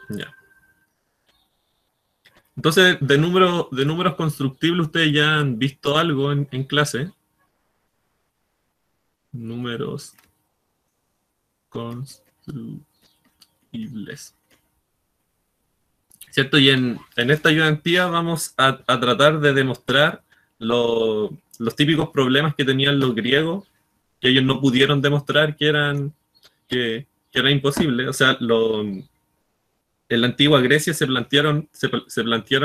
Ya. Entonces, de números constructibles, ustedes ya han visto algo en clase. Números constructibles. ¿Cierto? Y en esta ayudantía vamos a tratar de demostrar los típicos problemas que tenían los griegos, que ellos no pudieron demostrar que era imposible. O sea, en la antigua Grecia se plantearon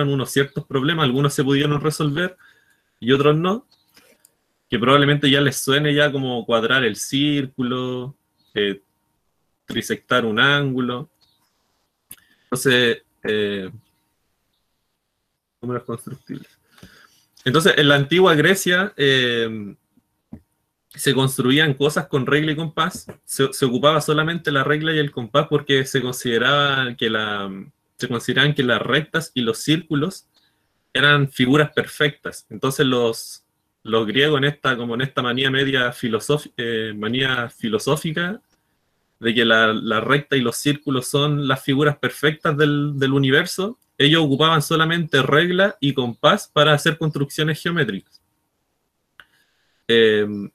unos ciertos problemas, algunos se pudieron resolver y otros no, que probablemente ya les suene ya como cuadrar el círculo, trisectar un ángulo. Entonces, números constructibles. Entonces, en la antigua Grecia se construían cosas con regla y compás. Se ocupaba solamente la regla y el compás porque se consideraban que las rectas y los círculos eran figuras perfectas. Entonces los griegos como en esta manía filosófica de que la recta y los círculos son las figuras perfectas del universo, ellos ocupaban solamente regla y compás para hacer construcciones geométricas.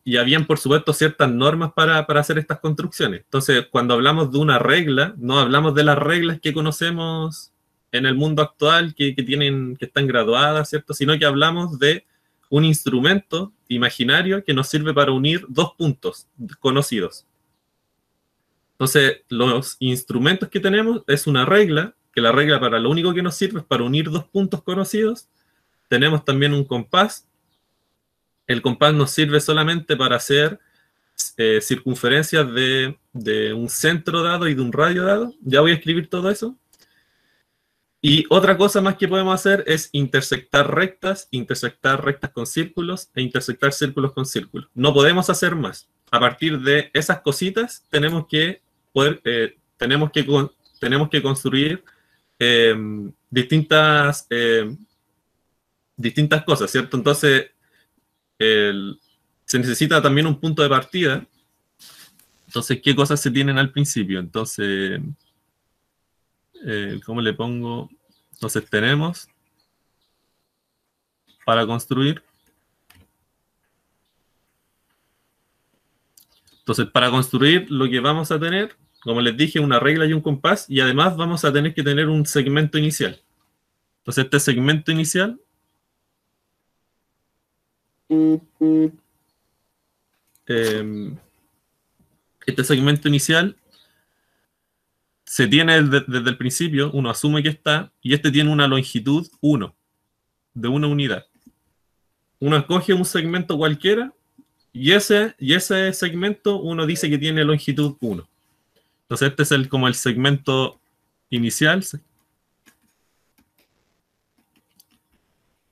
Y habían, por supuesto, ciertas normas para hacer estas construcciones. Entonces, cuando hablamos de una regla, no hablamos de las reglas que conocemos en el mundo actual, que están graduadas, ¿cierto? Sino que hablamos de un instrumento imaginario que nos sirve para unir dos puntos conocidos. Entonces, los instrumentos que tenemos es una regla, que la regla para lo único que nos sirve es para unir dos puntos conocidos. Tenemos también un compás. El compás nos sirve solamente para hacer circunferencias de un centro dado y de un radio dado. Ya voy a escribir todo eso. Y otra cosa más que podemos hacer es intersectar rectas con círculos e intersectar círculos con círculos. No podemos hacer más. A partir de esas cositas tenemos que tenemos que construir eh, distintas, distintas cosas, ¿cierto? Entonces, el, se necesita también un punto de partida. Entonces, ¿qué cosas se tienen al principio? Entonces, ¿cómo le pongo? Entonces, tenemos para construir. Entonces, para construir lo que vamos a tener, como les dije, una regla y un compás, y además vamos a tener que tener un segmento inicial. Entonces, este segmento inicial este segmento inicial se tiene desde el principio, uno asume que está, y este tiene una longitud 1, de una unidad. Uno escoge un segmento cualquiera, y ese segmento uno dice que tiene longitud 1. Entonces este es como el segmento inicial.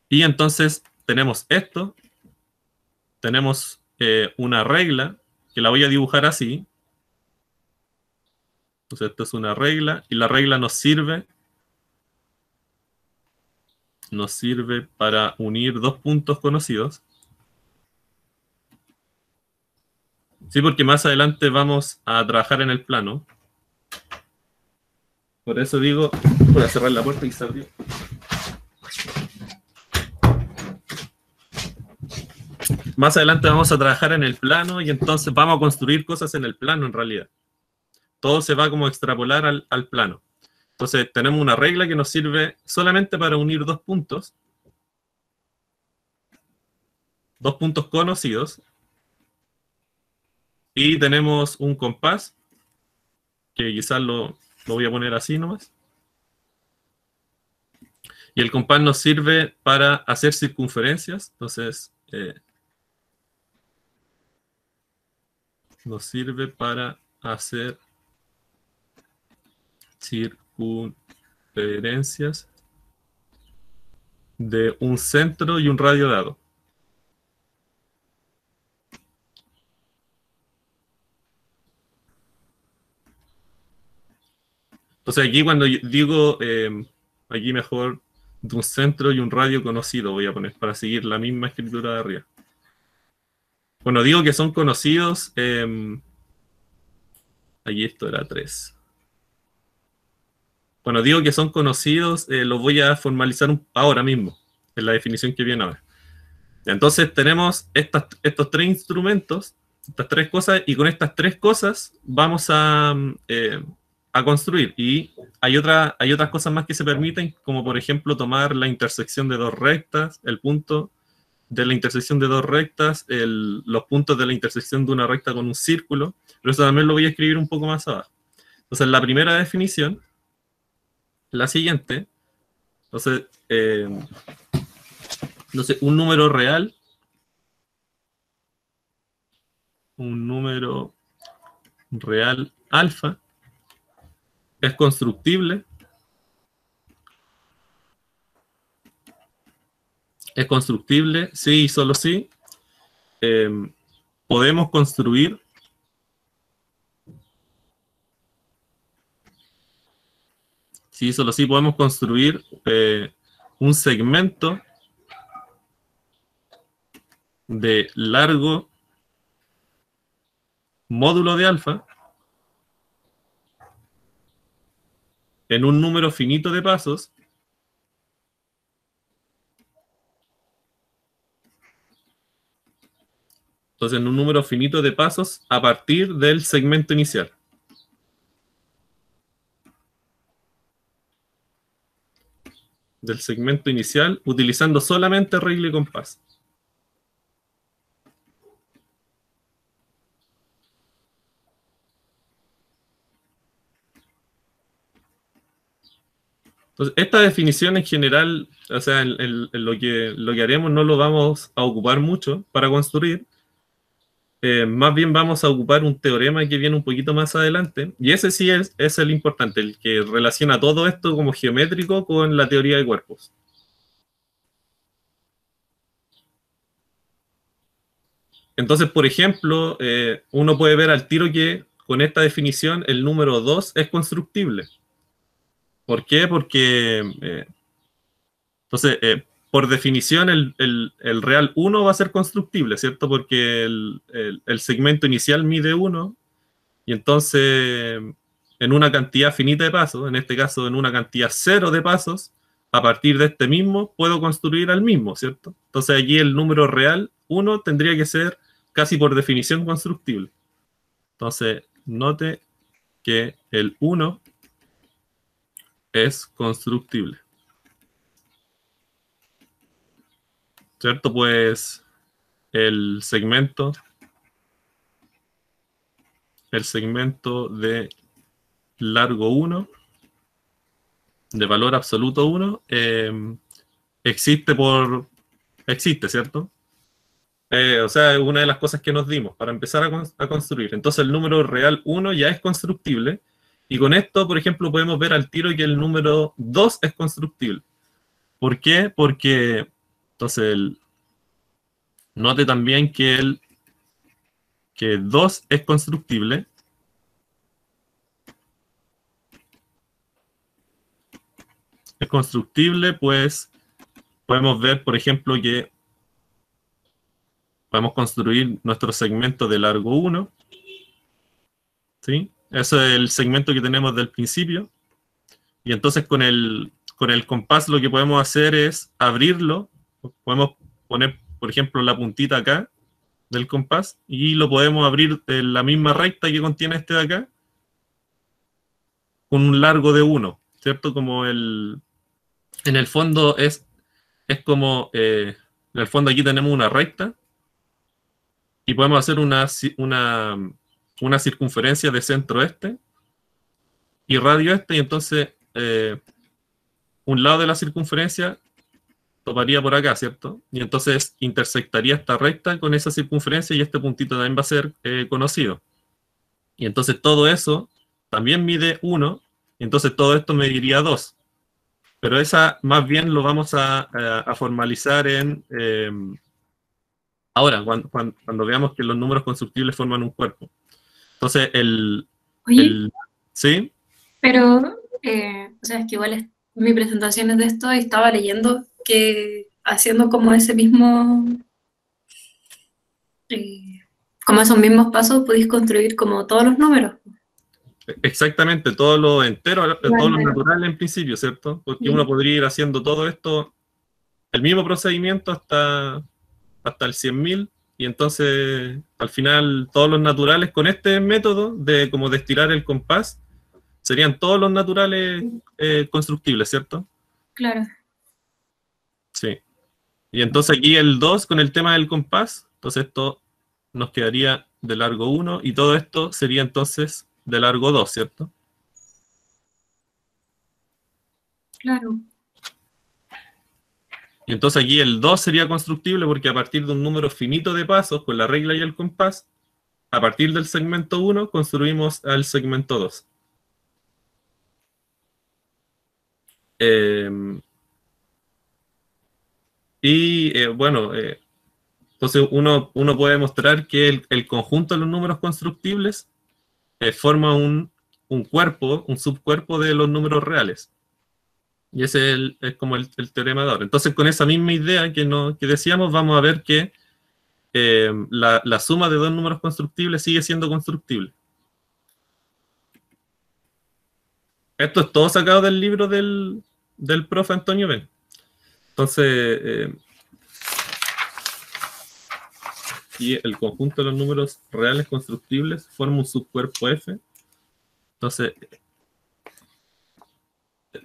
Y entonces tenemos esto, tenemos una regla, que la voy a dibujar así. Entonces esto es una regla, y la regla nos sirve para unir dos puntos conocidos. Sí, porque más adelante vamos a trabajar en el plano. Por eso digo, voy a cerrar la puerta y salir. Más adelante vamos a trabajar en el plano y entonces vamos a construir cosas en el plano en realidad. Todo se va como a extrapolar al plano. Entonces tenemos una regla que nos sirve solamente para unir dos puntos conocidos. Y tenemos un compás, que quizás lo voy a poner así nomás. Y el compás nos sirve para hacer circunferencias. Entonces, nos sirve para hacer circunferencias de un centro y un radio dado. Entonces aquí cuando digo, aquí mejor de un centro y un radio conocido voy a poner para seguir la misma escritura de arriba. Bueno, digo que son conocidos, aquí esto era 3. Cuando digo que son conocidos, los voy a formalizar ahora mismo, en la definición que viene ahora. Entonces tenemos estos tres instrumentos, estas tres cosas, y con estas tres cosas vamos a construir. Y hay otras cosas más que se permiten, como por ejemplo tomar la intersección de dos rectas, el punto de la intersección de dos rectas, los puntos de la intersección de una recta con un círculo, pero eso también lo voy a escribir un poco más abajo. Entonces la primera definición, la siguiente, entonces, un número real, alfa, es constructible, sí y solo sí. Podemos construir sí, solo sí podemos construir un segmento de largo módulo de alfa en un número finito de pasos entonces en un número finito de pasos a partir del segmento inicial. Del segmento inicial utilizando solamente regla y compás. Entonces, esta definición en general, o sea, en lo que haremos no lo vamos a ocupar mucho para construir. Más bien vamos a ocupar un teorema que viene un poquito más adelante, y ese sí es el importante, el que relaciona todo esto como geométrico con la teoría de cuerpos. Entonces, por ejemplo, uno puede ver al tiro que con esta definición el número 2 es constructible. ¿Por qué? Porque, entonces, por definición, el real 1 va a ser constructible, ¿cierto? Porque el segmento inicial mide 1, y entonces, en una cantidad finita de pasos, en este caso en una cantidad 0 de pasos, a partir de este mismo puedo construir al mismo, ¿cierto? Entonces aquí el número real 1 tendría que ser casi por definición constructible. Entonces, note que el 1 es constructible. ¿Cierto? Pues el segmento de largo 1, de valor absoluto 1, existe, ¿cierto? O sea, es una de las cosas que nos dimos para empezar a construir. Entonces el número real 1 ya es constructible, y con esto, por ejemplo, podemos ver al tiro que el número 2 es constructible. ¿Por qué? Porque, entonces, note también que 2 es constructible. Es constructible, pues podemos ver, por ejemplo, que podemos construir nuestro segmento de largo 1. ¿Sí? Ese es el segmento que tenemos del principio. Y entonces con el compás lo que podemos hacer es abrirlo. Podemos poner, por ejemplo, la puntita acá del compás y lo podemos abrir en la misma recta que contiene este de acá con un largo de 1, ¿cierto? Como en el fondo es como, en el fondo aquí tenemos una recta y podemos hacer una circunferencia de centro-este y radio-este, y entonces un lado de la circunferencia toparía por acá, ¿cierto? Y entonces intersectaría esta recta con esa circunferencia y este puntito también va a ser conocido. Y entonces todo eso también mide 1, y entonces todo esto mediría 2. Pero esa más bien lo vamos a formalizar ahora, cuando veamos que los números constructibles forman un cuerpo. Entonces, Oye, ¿sí? pero, o sea, es que igual mi presentación es de esto y estaba leyendo que haciendo como ese mismo, eh, como esos mismos pasos, podéis construir como todos los números. Exactamente, todo lo entero, todo lo Vale. natural en principio, ¿cierto? Porque Sí, uno podría ir haciendo todo esto, el mismo procedimiento hasta el 100.000, y entonces al final todos los naturales con este método de como de estirar el compás serían todos los naturales constructibles, ¿cierto? claro. Sí. Y entonces aquí el 2 con el tema del compás, entonces esto nos quedaría de largo 1 y todo esto sería entonces de largo 2, ¿cierto? Claro. Y entonces aquí el 2 sería constructible porque a partir de un número finito de pasos con la regla y el compás, a partir del segmento 1 construimos al segmento 2. Eh, bueno, entonces uno puede mostrar que el conjunto de los números constructibles forma un cuerpo, un subcuerpo de los números reales. Y ese es como el teorema de ahora. Entonces, con esa misma idea que decíamos, vamos a ver que la suma de dos números constructibles sigue siendo constructible. Esto es todo sacado del libro del profe Antonio Ben. Entonces, y el conjunto de los números reales constructibles forma un subcuerpo F. Entonces,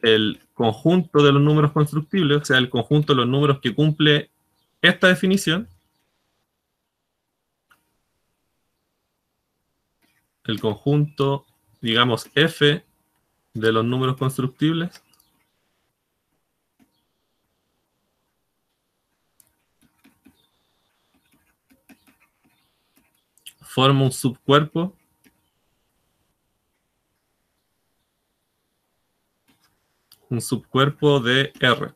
el conjunto de los números constructibles, o sea, el conjunto de los números que cumple esta definición, el conjunto, digamos, F de los números constructibles, forma un subcuerpo de R.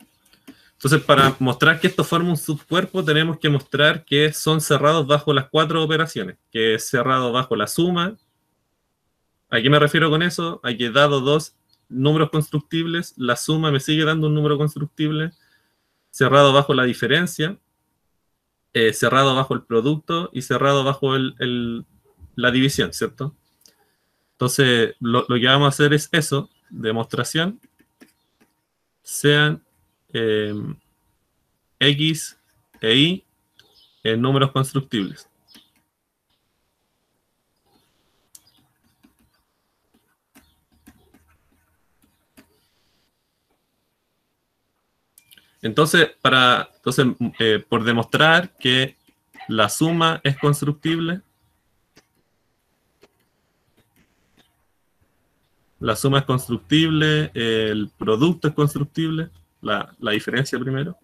Entonces, para mostrar que esto forma un subcuerpo, tenemos que mostrar que son cerrados bajo las cuatro operaciones, que es cerrado bajo la suma. ¿A qué me refiero con eso? A que dado dos números constructibles, la suma me sigue dando un número constructible, cerrado bajo la diferencia, cerrado bajo el producto y cerrado bajo la división, ¿cierto? Entonces, lo que vamos a hacer es eso, demostración, sean eh, X e Y en números constructibles. Entonces, por demostrar que la suma es constructible, el producto es constructible, la diferencia primero.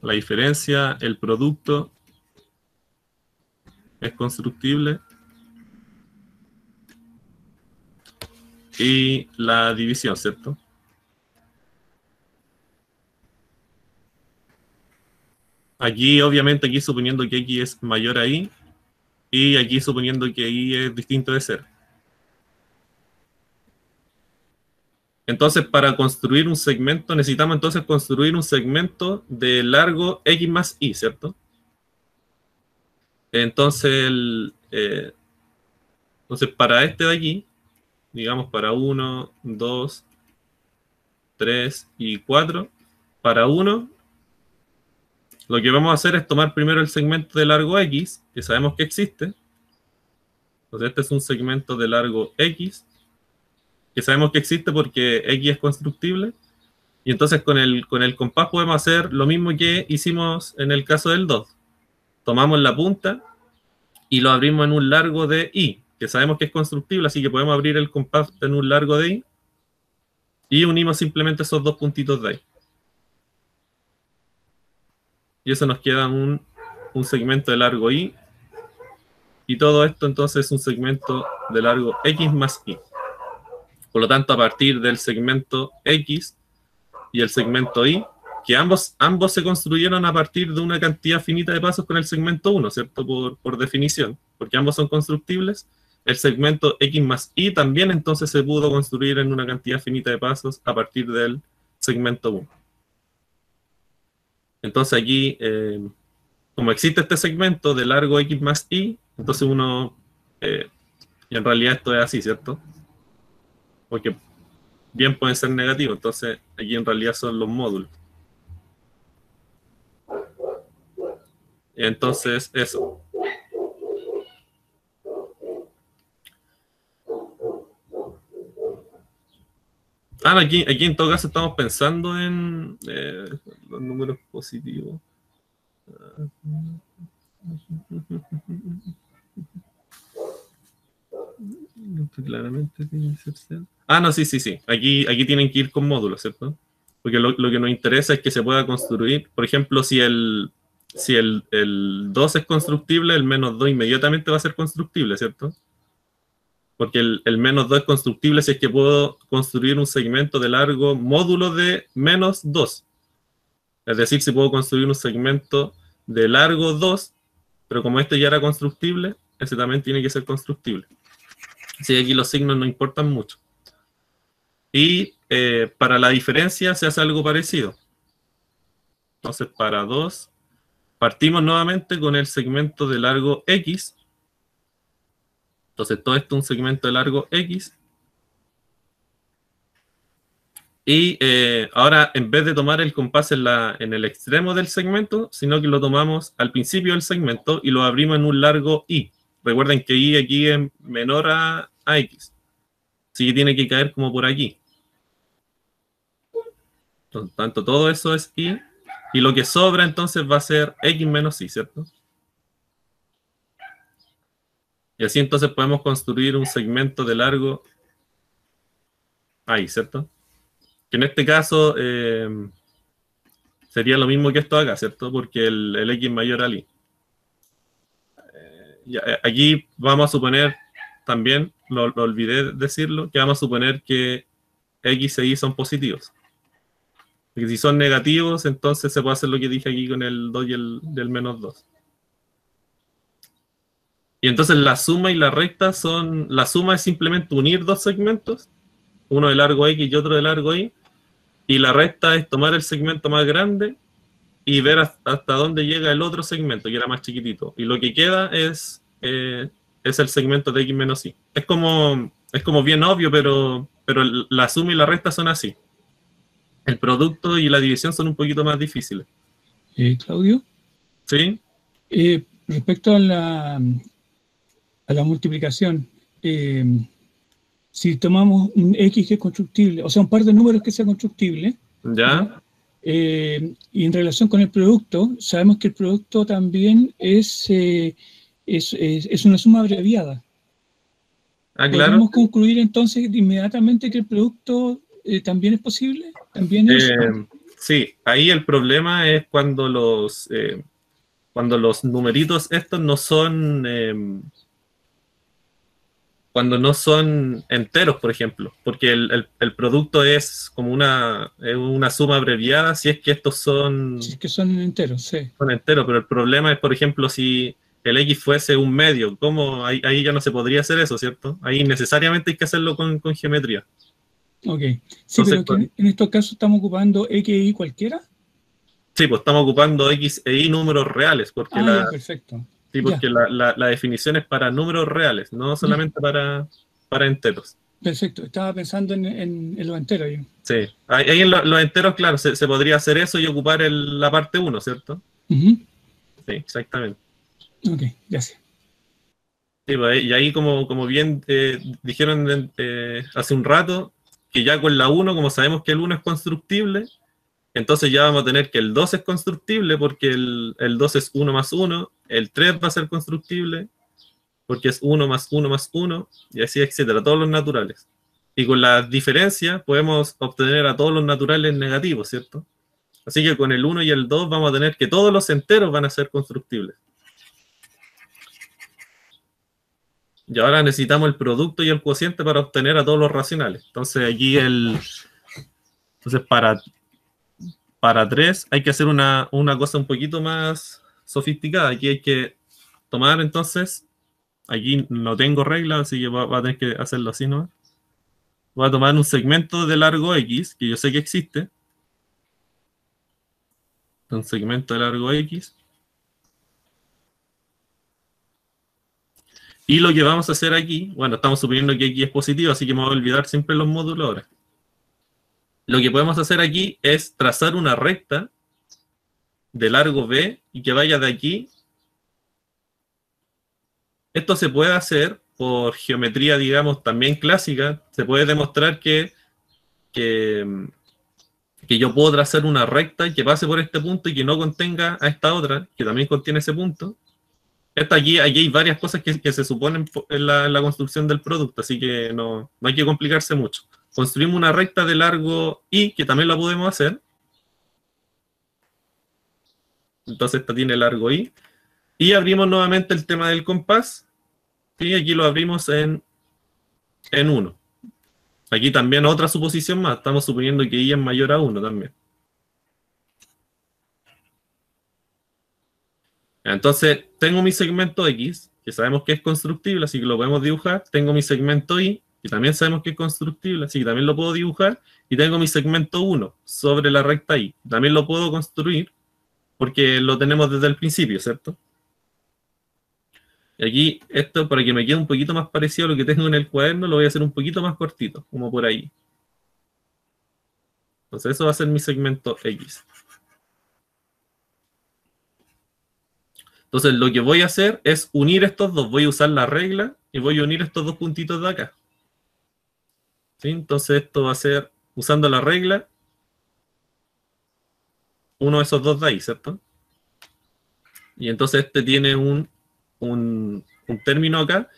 La diferencia, el producto es constructible y la división, ¿cierto? Aquí, obviamente, aquí suponiendo que X es mayor a Y, y aquí suponiendo que Y es distinto de 0. Entonces, para construir un segmento, necesitamos entonces construir un segmento de largo X más Y, ¿cierto? Entonces, para este de aquí, digamos para 1, 2, 3 y 4, para 1, lo que vamos a hacer es tomar primero el segmento de largo X, que sabemos que existe. Entonces, este es un segmento de largo X, que sabemos que existe porque X es constructible. Y entonces con el compás podemos hacer lo mismo que hicimos en el caso del 2. Tomamos la punta y lo abrimos en un largo de Y, que sabemos que es constructible, así que podemos abrir el compás en un largo de Y y unimos simplemente esos dos puntitos de ahí. Y eso nos queda un segmento de largo Y, y todo esto entonces es un segmento de largo X más Y. Por lo tanto, a partir del segmento X y el segmento Y, que ambos se construyeron a partir de una cantidad finita de pasos con el segmento 1, ¿cierto? Por definición, porque ambos son constructibles. El segmento X más Y también entonces se pudo construir en una cantidad finita de pasos a partir del segmento 1. Entonces aquí como existe este segmento de largo X más Y, entonces uno, y en realidad esto es así, ¿cierto? Porque bien pueden ser negativos, entonces aquí en realidad son los módulos. Entonces, eso. Aquí en todo caso estamos pensando en los números positivos. Claramente tiene que ser cero. No, sí. Aquí tienen que ir con módulos, ¿cierto? Porque lo que nos interesa es que se pueda construir. Por ejemplo, si el 2 es constructible, el menos 2 inmediatamente va a ser constructible, ¿cierto? Porque el menos 2 es constructible si es que puedo construir un segmento de largo módulo de menos 2. Es decir, si puedo construir un segmento de largo 2, pero como este ya era constructible, ese también tiene que ser constructible. Así que aquí los signos no importan mucho. Y para la diferencia se hace algo parecido. Entonces, para 2, partimos nuevamente con el segmento de largo X. Entonces, todo esto es un segmento de largo X. Y ahora, en vez de tomar el compás en el extremo del segmento, sino que lo tomamos al principio del segmento y lo abrimos en un largo Y. Recuerden que Y aquí es menor a X. Así que tiene que caer como por aquí. Por lo tanto, todo eso es Y. Y lo que sobra entonces va a ser X menos Y, ¿cierto? Y así entonces podemos construir un segmento de largo ahí, ¿cierto? Que en este caso sería lo mismo que esto acá, ¿cierto? Porque el X mayor al Y. Aquí vamos a suponer también, lo olvidé decirlo, que vamos a suponer que X e Y son positivos. Porque si son negativos, entonces se puede hacer lo que dije aquí con el 2 y el menos 2. Y entonces la suma y la recta son... La suma es simplemente unir dos segmentos, uno de largo X y otro de largo Y, y la recta es tomar el segmento más grande y ver hasta dónde llega el otro segmento, que era más chiquitito. Y lo que queda es el segmento de X menos Y. Es como bien obvio, pero la suma y la recta son así. El producto y la división son un poquito más difíciles. Claudio, ¿Sí? respecto a la multiplicación, si tomamos un X que es constructible, o sea, un par de números que sea constructible, ¿Ya? y en relación con el producto, sabemos que el producto también es una suma abreviada. Claro. ¿Podemos concluir entonces inmediatamente que el producto también es posible? ¿También es? Sí, ahí el problema es cuando los numeritos estos no son... cuando no son enteros, por ejemplo, porque el producto es como una suma abreviada si es que estos son... Si es que son enteros, sí. Son enteros, pero el problema es, por ejemplo, si el X fuese un medio, ¿cómo? Ahí ya no se podría hacer eso, ¿cierto? Ahí necesariamente hay que hacerlo con geometría. Ok. Sí, entonces, pero que en estos casos estamos ocupando X e Y cualquiera. Sí, pues estamos ocupando X e Y números reales, porque ya, perfecto. Sí, porque la definición es para números reales, no solamente para enteros. Perfecto, estaba pensando en los enteros. Sí, ahí en los enteros, claro, se podría hacer eso y ocupar la parte 1, ¿cierto? Sí, exactamente. Ok, gracias. Sí, pues, y ahí como bien dijeron hace un rato, que ya con la 1, como sabemos que el 1 es constructible, entonces ya vamos a tener que el 2 es constructible porque el 2 es 1 más 1, el 3 va a ser constructible porque es 1 más 1 más 1, y así, etcétera, todos los naturales. Y con la diferencia podemos obtener a todos los naturales negativos, ¿cierto? Así que con el 1 y el 2 vamos a tener que todos los enteros van a ser constructibles. Y ahora necesitamos el producto y el cociente para obtener a todos los racionales. Entonces aquí para 3 hay que hacer una cosa un poquito más sofisticada. Aquí hay que tomar entonces, aquí no tengo regla, así que va a tener que hacerlo así, ¿no? Voy a tomar un segmento de largo X, que yo sé que existe. Un segmento de largo X. Y lo que vamos a hacer aquí, bueno, estamos suponiendo que X es positivo, así que me voy a olvidar siempre los módulos ahora. Lo que podemos hacer aquí es trazar una recta de largo B y que vaya de aquí. Esto se puede hacer por geometría, digamos, también clásica. Se puede demostrar que yo puedo trazar una recta que pase por este punto y que no contenga a esta otra, que también contiene ese punto. Aquí hay varias cosas que se suponen en la construcción del producto, así que no hay que complicarse mucho. Construimos una recta de largo I, que también la podemos hacer. Entonces esta tiene largo I. Y abrimos nuevamente el tema del compás. Y aquí lo abrimos en 1. Aquí también otra suposición más. Estamos suponiendo que I es mayor a 1 también. Entonces, tengo mi segmento X, que sabemos que es constructible, así que lo podemos dibujar. Tengo mi segmento Y, que también sabemos que es constructible, así que también lo puedo dibujar. Y tengo mi segmento 1 sobre la recta Y. También lo puedo construir, porque lo tenemos desde el principio, ¿cierto? Y aquí, esto para que me quede un poquito más parecido a lo que tengo en el cuaderno, lo voy a hacer un poquito más cortito, como por ahí. Entonces, eso va a ser mi segmento X. Entonces, lo que voy a hacer es unir estos dos. Voy a usar la regla y voy a unir estos dos puntitos de acá. ¿Sí? Entonces, esto va a ser, usando la regla, uno de esos dos de ahí, ¿cierto? Y entonces este tiene un término acá.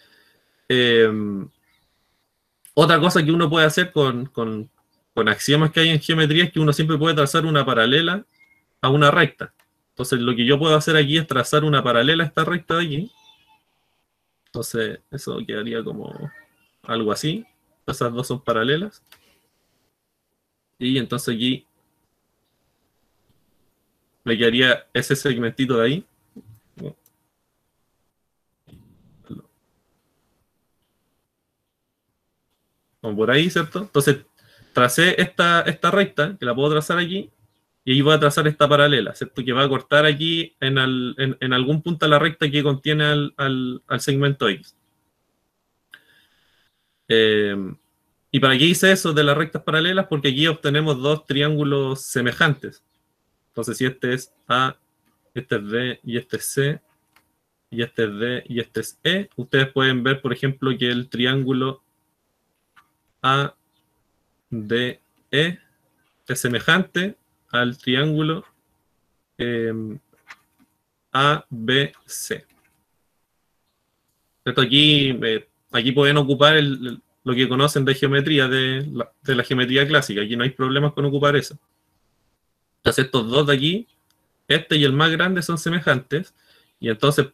Otra cosa que uno puede hacer con axiomas que hay en geometría es que uno siempre puede trazar una paralela a una recta. Entonces, lo que yo puedo hacer aquí es trazar una paralela a esta recta de aquí. Entonces, eso quedaría como algo así. Esas dos son paralelas. Y entonces aquí me quedaría ese segmentito de ahí. Como por ahí, ¿cierto? Entonces, tracé esta recta, que la puedo trazar aquí, y ahí voy a trazar esta paralela, ¿cierto? Que va a cortar aquí en algún punto a la recta que contiene al segmento X. ¿Y para qué hice eso de las rectas paralelas? Porque aquí obtenemos dos triángulos semejantes. Entonces, si este es A, este es B y este es C, y este es D y este es E, ustedes pueden ver, por ejemplo, que el triángulo ADE es semejante al triángulo ABC. Esto aquí pueden ocupar lo que conocen de geometría, de la geometría clásica. Aquí no hay problemas con ocupar eso. Entonces estos dos de aquí, este y el más grande, son semejantes. Y entonces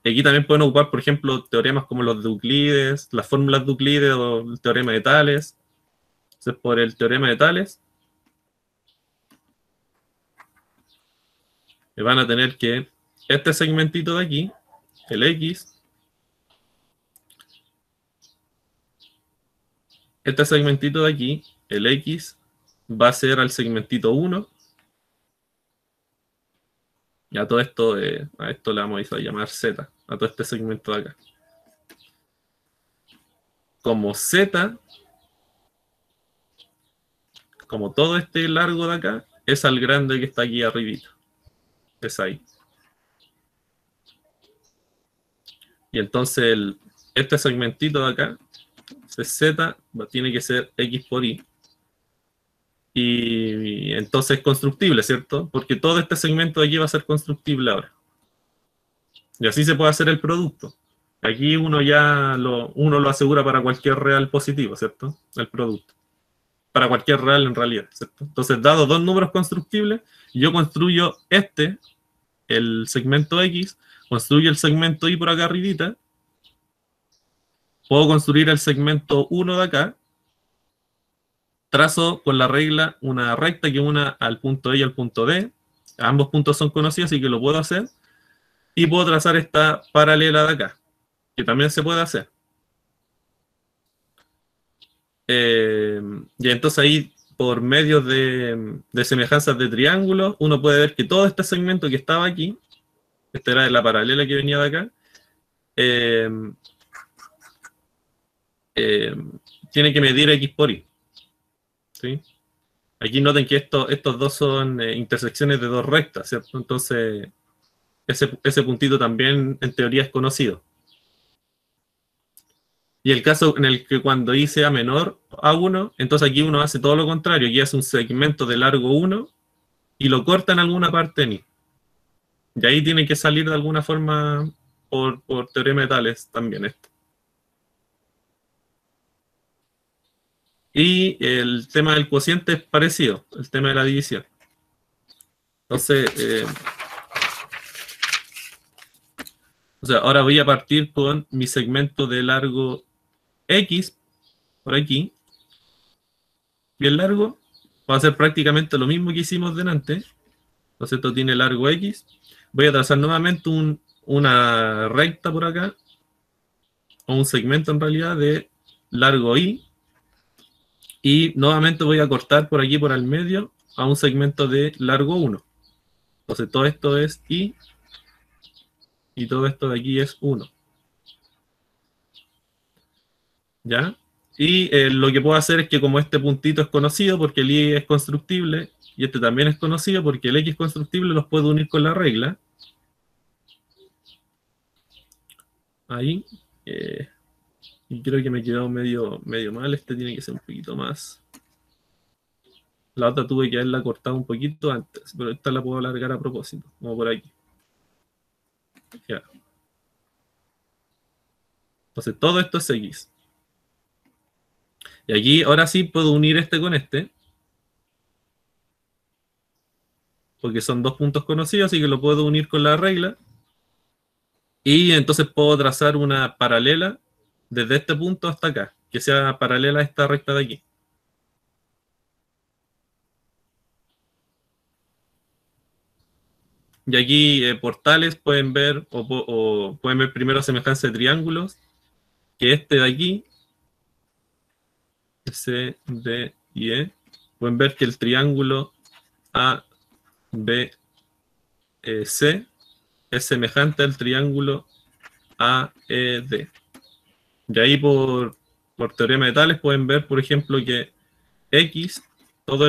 aquí también pueden ocupar, por ejemplo, teoremas como los de Euclides, las fórmulas de Euclides o el teorema de Tales. Entonces, por el teorema de Tales, me van a tener que este segmentito de aquí, el X, este segmentito de aquí, el X, va a ser al segmentito 1. Y a todo esto, a esto le vamos a llamar Z, a todo este segmento de acá. Como Z, como todo este largo de acá, es al grande que está aquí arribita. Es ahí. Y entonces este segmentito de acá, Z, tiene que ser X por Y. Y entonces es constructible, ¿cierto? Porque todo este segmento de aquí va a ser constructible ahora. Y así se puede hacer el producto. Aquí uno lo asegura para cualquier real positivo, ¿cierto? El producto. Para cualquier real en realidad, ¿cierto? Entonces, dado dos números constructibles, yo construyo el segmento X, construyo el segmento Y por acá arribita, puedo construir el segmento 1 de acá, trazo con la regla una recta que una al punto E y al punto D, ambos puntos son conocidos, así que lo puedo hacer, y puedo trazar esta paralela de acá, que también se puede hacer. Y entonces ahí, por medio de semejanzas de triángulos, uno puede ver que todo este segmento que estaba aquí, esta era la paralela que venía de acá, tiene que medir X por Y. ¿Sí? Aquí noten que estos dos son intersecciones de dos rectas, ¿cierto? Entonces, ese puntito también en teoría es conocido. Y el caso en el que cuando I sea menor a 1, entonces aquí uno hace todo lo contrario. Aquí hace un segmento de largo 1 y lo corta en alguna parte en I. Y ahí tiene que salir de alguna forma por teorema de Tales también esto. Y el tema del cociente es parecido, el tema de la división. Entonces, o sea, ahora voy a partir con mi segmento de largo X, por aquí, bien largo. Va a ser prácticamente lo mismo que hicimos delante. Entonces esto tiene largo X. Voy a trazar nuevamente una recta por acá, o un segmento en realidad de largo Y. Y nuevamente voy a cortar por aquí, por el medio, a un segmento de largo 1. Entonces todo esto es Y, y todo esto de aquí es 1. ¿Ya? Y lo que puedo hacer es que como este puntito es conocido porque el Y es constructible, y este también es conocido porque el X es constructible, los puedo unir con la regla. Ahí. Y creo que me quedó medio mal. Este tiene que ser un poquito más. La otra tuve que haberla cortado un poquito antes, pero esta la puedo alargar a propósito, como por aquí. Ya. Entonces todo esto es X. Y aquí ahora sí puedo unir este con este, porque son dos puntos conocidos, así que lo puedo unir con la regla. Y entonces puedo trazar una paralela desde este punto hasta acá, que sea paralela a esta recta de aquí. Y aquí portales pueden ver, o pueden ver primero semejanza de triángulos, que este de aquí, C, D y E, pueden ver que el triángulo A, B, C es semejante al triángulo A, E, D. Y ahí por teorema de Tales pueden ver, por ejemplo, que X, todo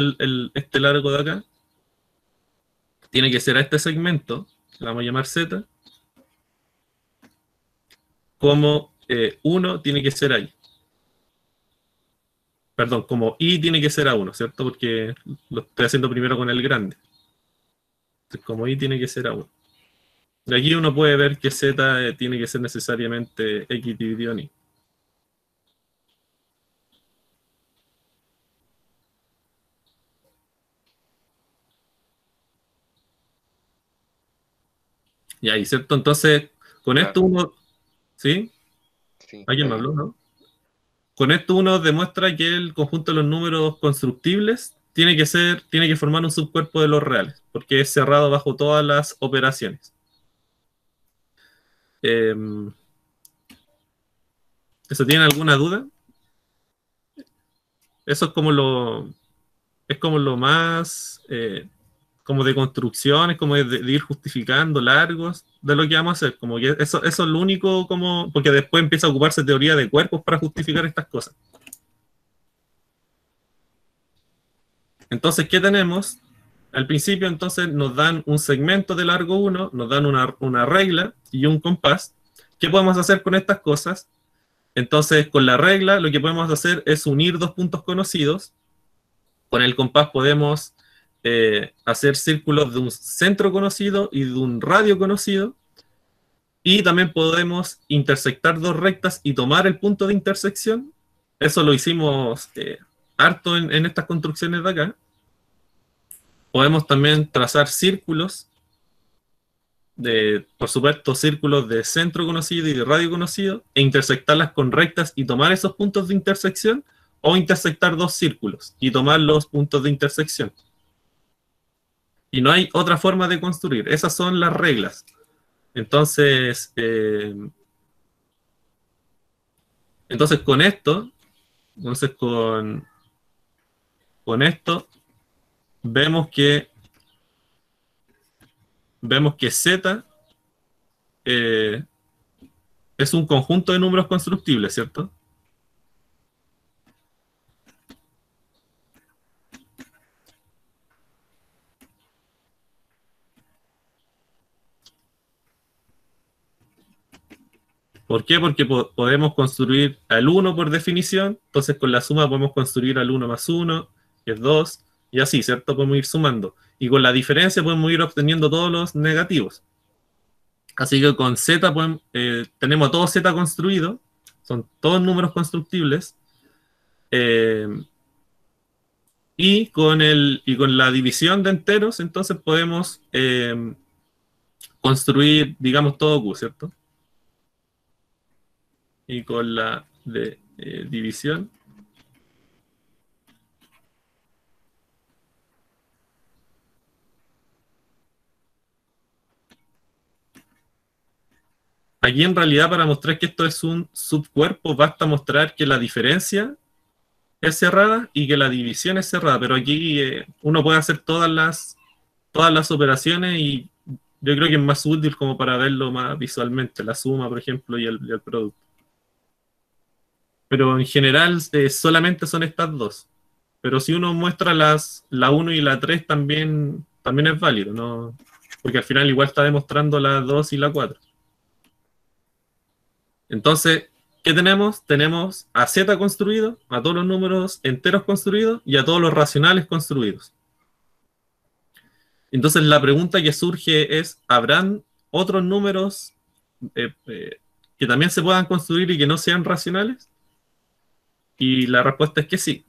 este largo de acá, tiene que ser a este segmento, que vamos a llamar Z, como 1 tiene que ser ahí. Perdón, como I tiene que ser a 1, ¿cierto? Porque lo estoy haciendo primero con el grande. Entonces, como I tiene que ser a 1. De aquí uno puede ver que Z tiene que ser necesariamente X dividido en Y. Y ahí, ¿cierto? Entonces, con esto uno... ¿Sí? Sí, ¿Alguien me está habló, bien. no? Con esto uno demuestra que el conjunto de los números constructibles tiene que formar un subcuerpo de los reales, porque es cerrado bajo todas las operaciones. ¿Eso tiene alguna duda? Eso es como lo más como de construcción, es como de ir justificando largos de lo que vamos a hacer. Como que eso es lo único, como porque después empieza a ocuparse teoría de cuerpos para justificar estas cosas. Entonces, ¿qué tenemos? Al principio, entonces, nos dan un segmento de largo 1, nos dan una regla y un compás. ¿Qué podemos hacer con estas cosas? Entonces, con la regla, lo que podemos hacer es unir dos puntos conocidos. Con el compás podemos hacer círculos de un centro conocido y de un radio conocido. Y también podemos intersectar dos rectas y tomar el punto de intersección. Eso lo hicimos harto en estas construcciones de acá. Podemos también trazar círculos, por supuesto, círculos de centro conocido y de radio conocido, e intersectarlas con rectas y tomar esos puntos de intersección, o intersectar dos círculos y tomar los puntos de intersección. Y no hay otra forma de construir. Esas son las reglas. Entonces, con esto, con esto, vemos que Z es un conjunto de números constructibles, ¿cierto? ¿Por qué? Porque podemos construir al 1 por definición, entonces con la suma podemos construir al 1 más 1, que es 2, y así, ¿cierto? Podemos ir sumando. Y con la diferencia podemos ir obteniendo todos los negativos. Así que con z tenemos todo z construido, son todos números constructibles, y con la división de enteros, entonces podemos construir, digamos, todo q, ¿cierto? Y con la de división, aquí en realidad para mostrar que esto es un subcuerpo basta mostrar que la diferencia es cerrada y que la división es cerrada, pero aquí uno puede hacer todas las operaciones y yo creo que es más útil como para verlo más visualmente, la suma, por ejemplo, y el producto. Pero en general solamente son estas dos. Pero si uno muestra la 1 y la 3 también es válido, ¿no? Porque al final igual está demostrando la 2 y la 4. Entonces, ¿qué tenemos? Tenemos a z construido, a todos los números enteros construidos y a todos los racionales construidos. Entonces la pregunta que surge es, ¿habrán otros números que también se puedan construir y que no sean racionales? Y la respuesta es que sí.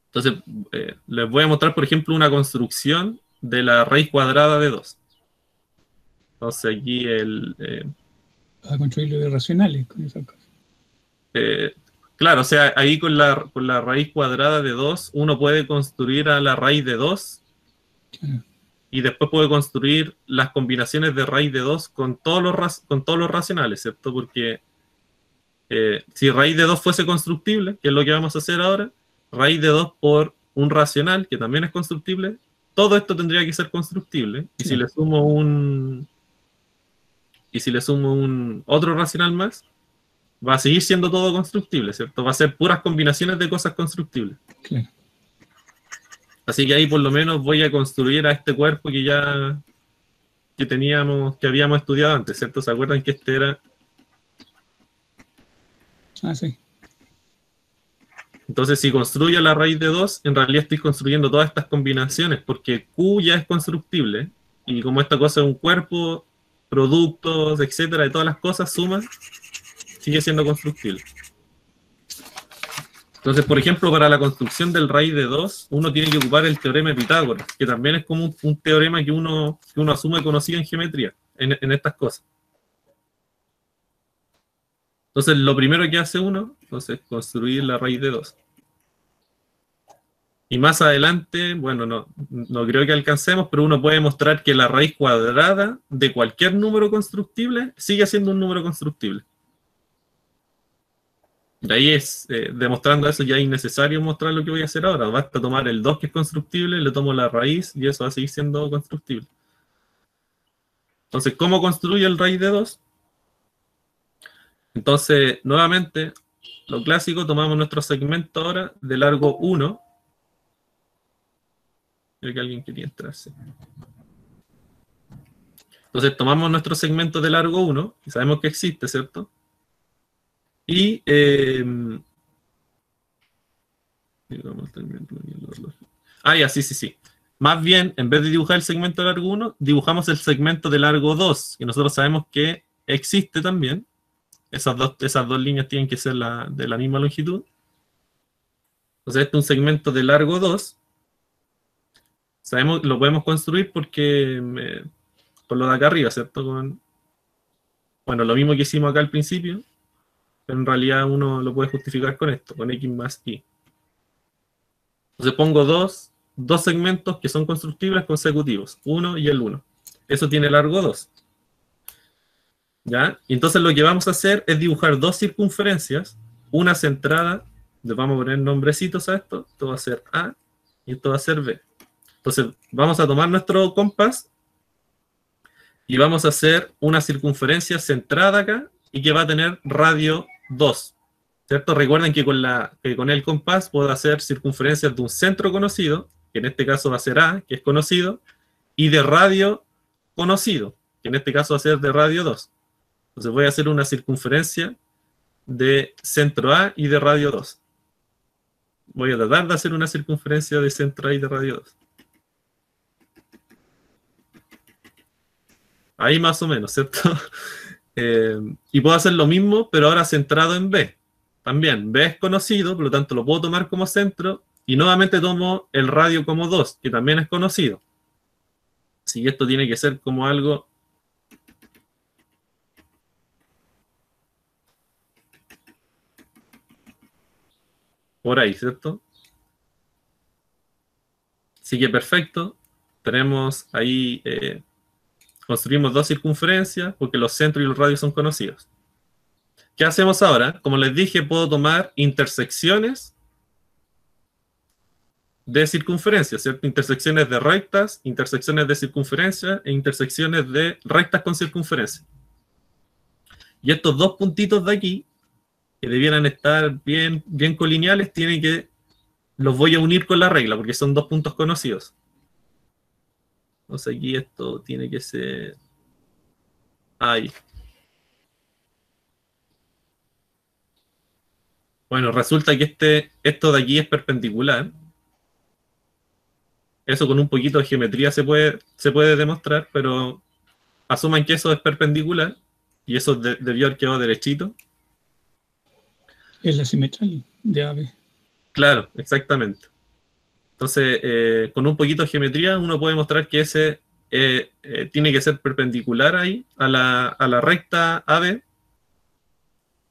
Entonces, les voy a mostrar, por ejemplo, una construcción de la raíz cuadrada de 2. Entonces aquí a construir los racionales con esas cosas. Claro, o sea, ahí con la raíz cuadrada de 2, uno puede construir a la raíz de 2, claro, y después puede construir las combinaciones de raíz de 2 con todos los racionales, ¿cierto? Porque si raíz de 2 fuese constructible, que es lo que vamos a hacer ahora, raíz de 2 por un racional, que también es constructible, todo esto tendría que ser constructible. Y sí, si le sumo otro racional más, va a seguir siendo todo constructible, ¿cierto? Va a ser puras combinaciones de cosas constructibles. Claro. Así que ahí por lo menos voy a construir a este cuerpo que habíamos estudiado antes, ¿cierto? ¿Se acuerdan que este era? Ah, sí. Entonces, si construyo la raíz de 2, en realidad estoy construyendo todas estas combinaciones, porque Q ya es constructible, y como esta cosa es un cuerpo, productos, etcétera, de todas las cosas, suman, sigue siendo constructible. Entonces, por ejemplo, para la construcción del raíz de 2, uno tiene que ocupar el teorema de Pitágoras, que también es como un teorema que uno asume conocido en geometría, en estas cosas. Entonces, lo primero que hace uno, es construir la raíz de 2. Y más adelante, bueno, no creo que alcancemos, pero uno puede mostrar que la raíz cuadrada de cualquier número constructible sigue siendo un número constructible. De ahí demostrando eso ya es innecesario mostrar lo que voy a hacer ahora. Basta tomar el 2 que es constructible, le tomo la raíz y eso va a seguir siendo constructible. Entonces, ¿cómo construye el raíz de 2? Entonces, nuevamente, lo clásico, tomamos nuestro segmento ahora de largo 1. Creo que alguien quería entrarse. Entonces, tomamos nuestro segmento de largo 1, y sabemos que existe, ¿cierto? Y ya, sí. Más bien, en vez de dibujar el segmento de largo 1, dibujamos el segmento de largo 2, que nosotros sabemos que existe también. Esas dos líneas tienen que ser de la misma longitud. Entonces, este es un segmento de largo 2. Sabemos, lo podemos construir porque por lo de acá arriba, ¿cierto? Bueno, lo mismo que hicimos acá al principio, pero en realidad uno lo puede justificar con esto, con x más y. Entonces pongo dos segmentos que son constructibles consecutivos, 1 y el 1. Eso tiene largo 2. ¿Ya? Y entonces lo que vamos a hacer es dibujar dos circunferencias, una centrada, le vamos a poner nombrecitos a esto va a ser A y esto va a ser B. Entonces vamos a tomar nuestro compás y vamos a hacer una circunferencia centrada acá y que va a tener radio 2, ¿cierto? Recuerden que con el compás puedo hacer circunferencias de un centro conocido, que en este caso va a ser A, que es conocido, y de radio conocido, que en este caso va a ser de radio 2. Entonces voy a hacer una circunferencia de centro A y de radio 2. Voy a tratar de hacer una circunferencia de centro A y de radio 2. Ahí más o menos, ¿cierto? Y puedo hacer lo mismo, pero ahora centrado en B. También, B es conocido, por lo tanto lo puedo tomar como centro, y nuevamente tomo el radio como 2, que también es conocido. Así que esto tiene que ser como algo... por ahí, ¿cierto? Así que perfecto. Tenemos ahí... construimos dos circunferencias, porque los centros y los radios son conocidos. ¿Qué hacemos ahora? Como les dije, puedo tomar intersecciones de circunferencia, ¿cierto? Intersecciones de rectas, intersecciones de circunferencia e intersecciones de rectas con circunferencia. Y estos dos puntitos de aquí, que debieran estar bien colineales, los voy a unir con la regla, porque son dos puntos conocidos. Entonces aquí esto tiene que ser ahí. Bueno, resulta que esto de aquí es perpendicular. Eso con un poquito de geometría se puede demostrar, pero asuman que eso es perpendicular y eso debió haber quedado derechito. Es la simetría de AB. Claro, exactamente. Entonces, con un poquito de geometría uno puede mostrar que ese tiene que ser perpendicular ahí a la recta AB.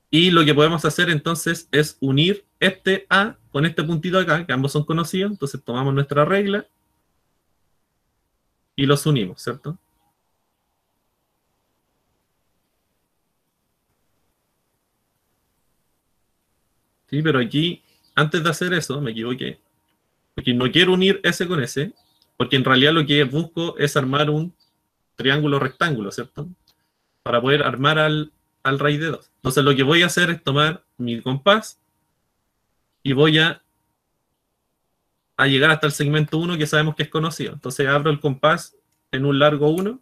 Y lo que podemos hacer entonces es unir este A con este puntito acá, que ambos son conocidos. Entonces tomamos nuestra regla y los unimos, ¿cierto? Sí, pero aquí, antes de hacer eso, me equivoqué. Porque no quiero unir ese con ese, porque en realidad lo que busco es armar un triángulo rectángulo, ¿cierto? Para poder armar al raíz de 2. Entonces lo que voy a hacer es tomar mi compás y voy a llegar hasta el segmento 1 que sabemos que es conocido. Entonces abro el compás en un largo 1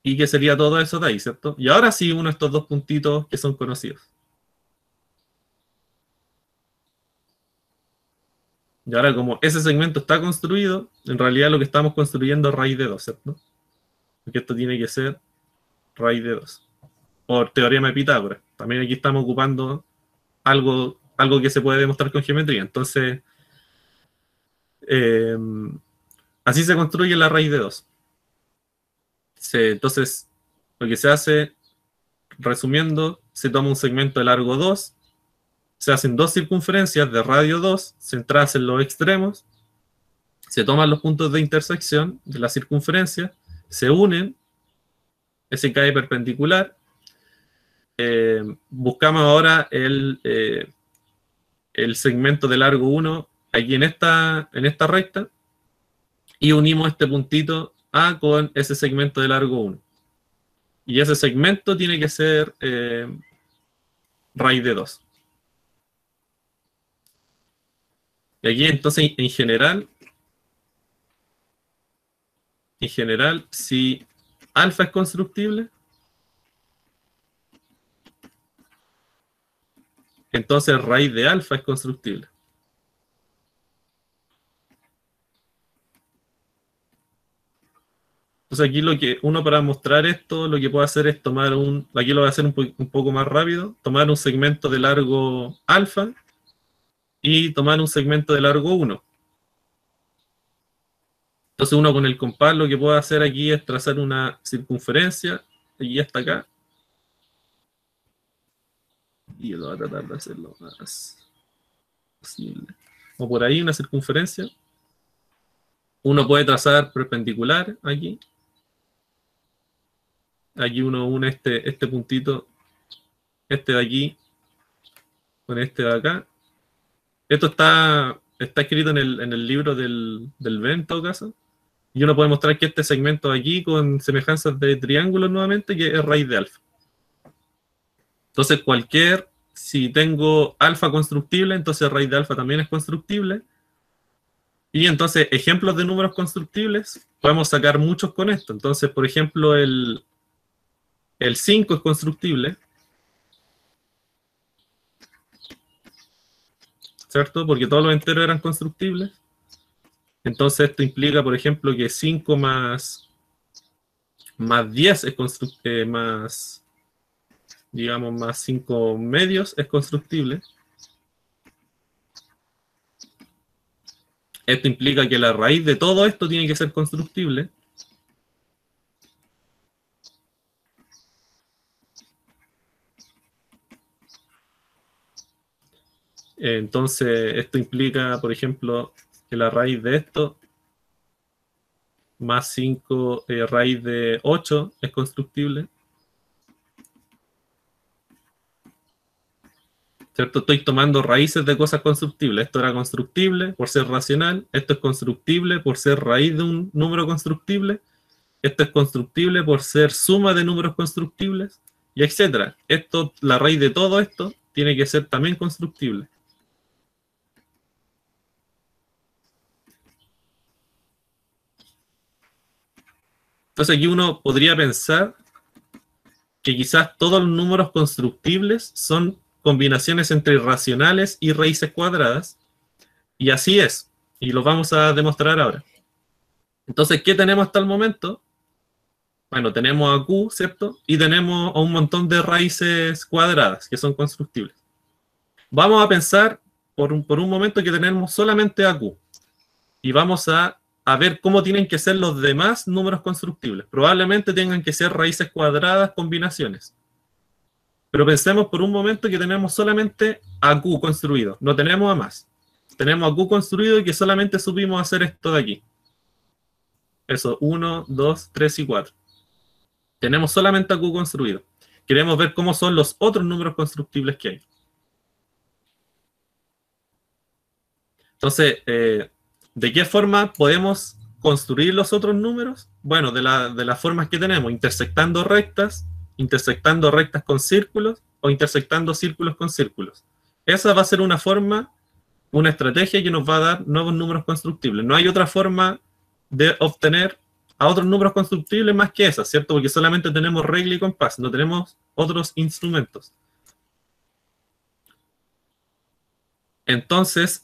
y que sería todo eso de ahí, ¿cierto? Y ahora sí uno de estos dos puntitos que son conocidos. Y ahora como ese segmento está construido, en realidad lo que estamos construyendo es raíz de 2, ¿cierto? Porque esto tiene que ser raíz de 2. Por teorema de Pitágoras. También aquí estamos ocupando algo que se puede demostrar con geometría. Entonces, así se construye la raíz de 2. Entonces, lo que se hace, resumiendo, se toma un segmento de largo 2, se hacen dos circunferencias de radio 2, centradas en los extremos, se toman los puntos de intersección de la circunferencia, se unen, ese cae perpendicular, buscamos ahora el segmento de largo 1 aquí en esta recta y unimos este puntito A con ese segmento de largo 1. Y ese segmento tiene que ser raíz de 2. Y aquí entonces en general, si alfa es constructible, entonces raíz de alfa es constructible. Entonces aquí lo que uno para mostrar esto, lo que puede hacer es tomar aquí lo voy a hacer un poco más rápido, tomar un segmento de largo alfa y tomar un segmento de largo 1. Entonces uno con el compás lo que puede hacer aquí es trazar una circunferencia, aquí hasta acá. Y yo lo voy a tratar de hacer lo más posible. O por ahí una circunferencia. Uno puede trazar perpendicular aquí. Aquí uno une este puntito, este de aquí, con este de acá. Esto está escrito en el libro del Ben, en todo caso. Y uno puede mostrar que este segmento de aquí, con semejanzas de triángulos nuevamente, que es raíz de alfa. Entonces si tengo alfa constructible, entonces raíz de alfa también es constructible. Y entonces, ejemplos de números constructibles, podemos sacar muchos con esto. Entonces, por ejemplo, el El 5 es constructible, ¿cierto? Porque todos los enteros eran constructibles. Entonces esto implica, por ejemplo, que 5 más 10 es más, digamos, más 5 medios es constructible. Esto implica que la raíz de todo esto tiene que ser constructible. Entonces, esto implica, por ejemplo, que la raíz de esto más 5 raíz de 8 es constructible. ¿Cierto? Estoy tomando raíces de cosas constructibles. Esto era constructible por ser racional. Esto es constructible por ser raíz de un número constructible. Esto es constructible por ser suma de números constructibles, y etcétera. Esto, la raíz de todo esto tiene que ser también constructible. Entonces aquí uno podría pensar que quizás todos los números constructibles son combinaciones entre irracionales y raíces cuadradas, y así es, y lo vamos a demostrar ahora. Entonces, ¿qué tenemos hasta el momento? Bueno, tenemos a Q, ¿cierto? Y tenemos a un montón de raíces cuadradas que son constructibles. Vamos a pensar por un momento que tenemos solamente a Q, y vamos a ver cómo tienen que ser los demás números constructibles. Probablemente tengan que ser raíces cuadradas, combinaciones. Pero pensemos por un momento que tenemos solamente a Q construido, no tenemos a más. Tenemos a Q construido y que solamente supimos hacer esto de aquí. Eso, 1, 2, 3 y 4. Tenemos solamente a Q construido. Queremos ver cómo son los otros números constructibles que hay. Entonces, ¿de qué forma podemos construir los otros números? Bueno, de las formas que tenemos, intersectando rectas con círculos, o intersectando círculos con círculos. Esa va a ser una forma, una estrategia que nos va a dar nuevos números constructibles. No hay otra forma de obtener a otros números constructibles más que esa, ¿cierto? Porque solamente tenemos regla y compás, no tenemos otros instrumentos. Entonces,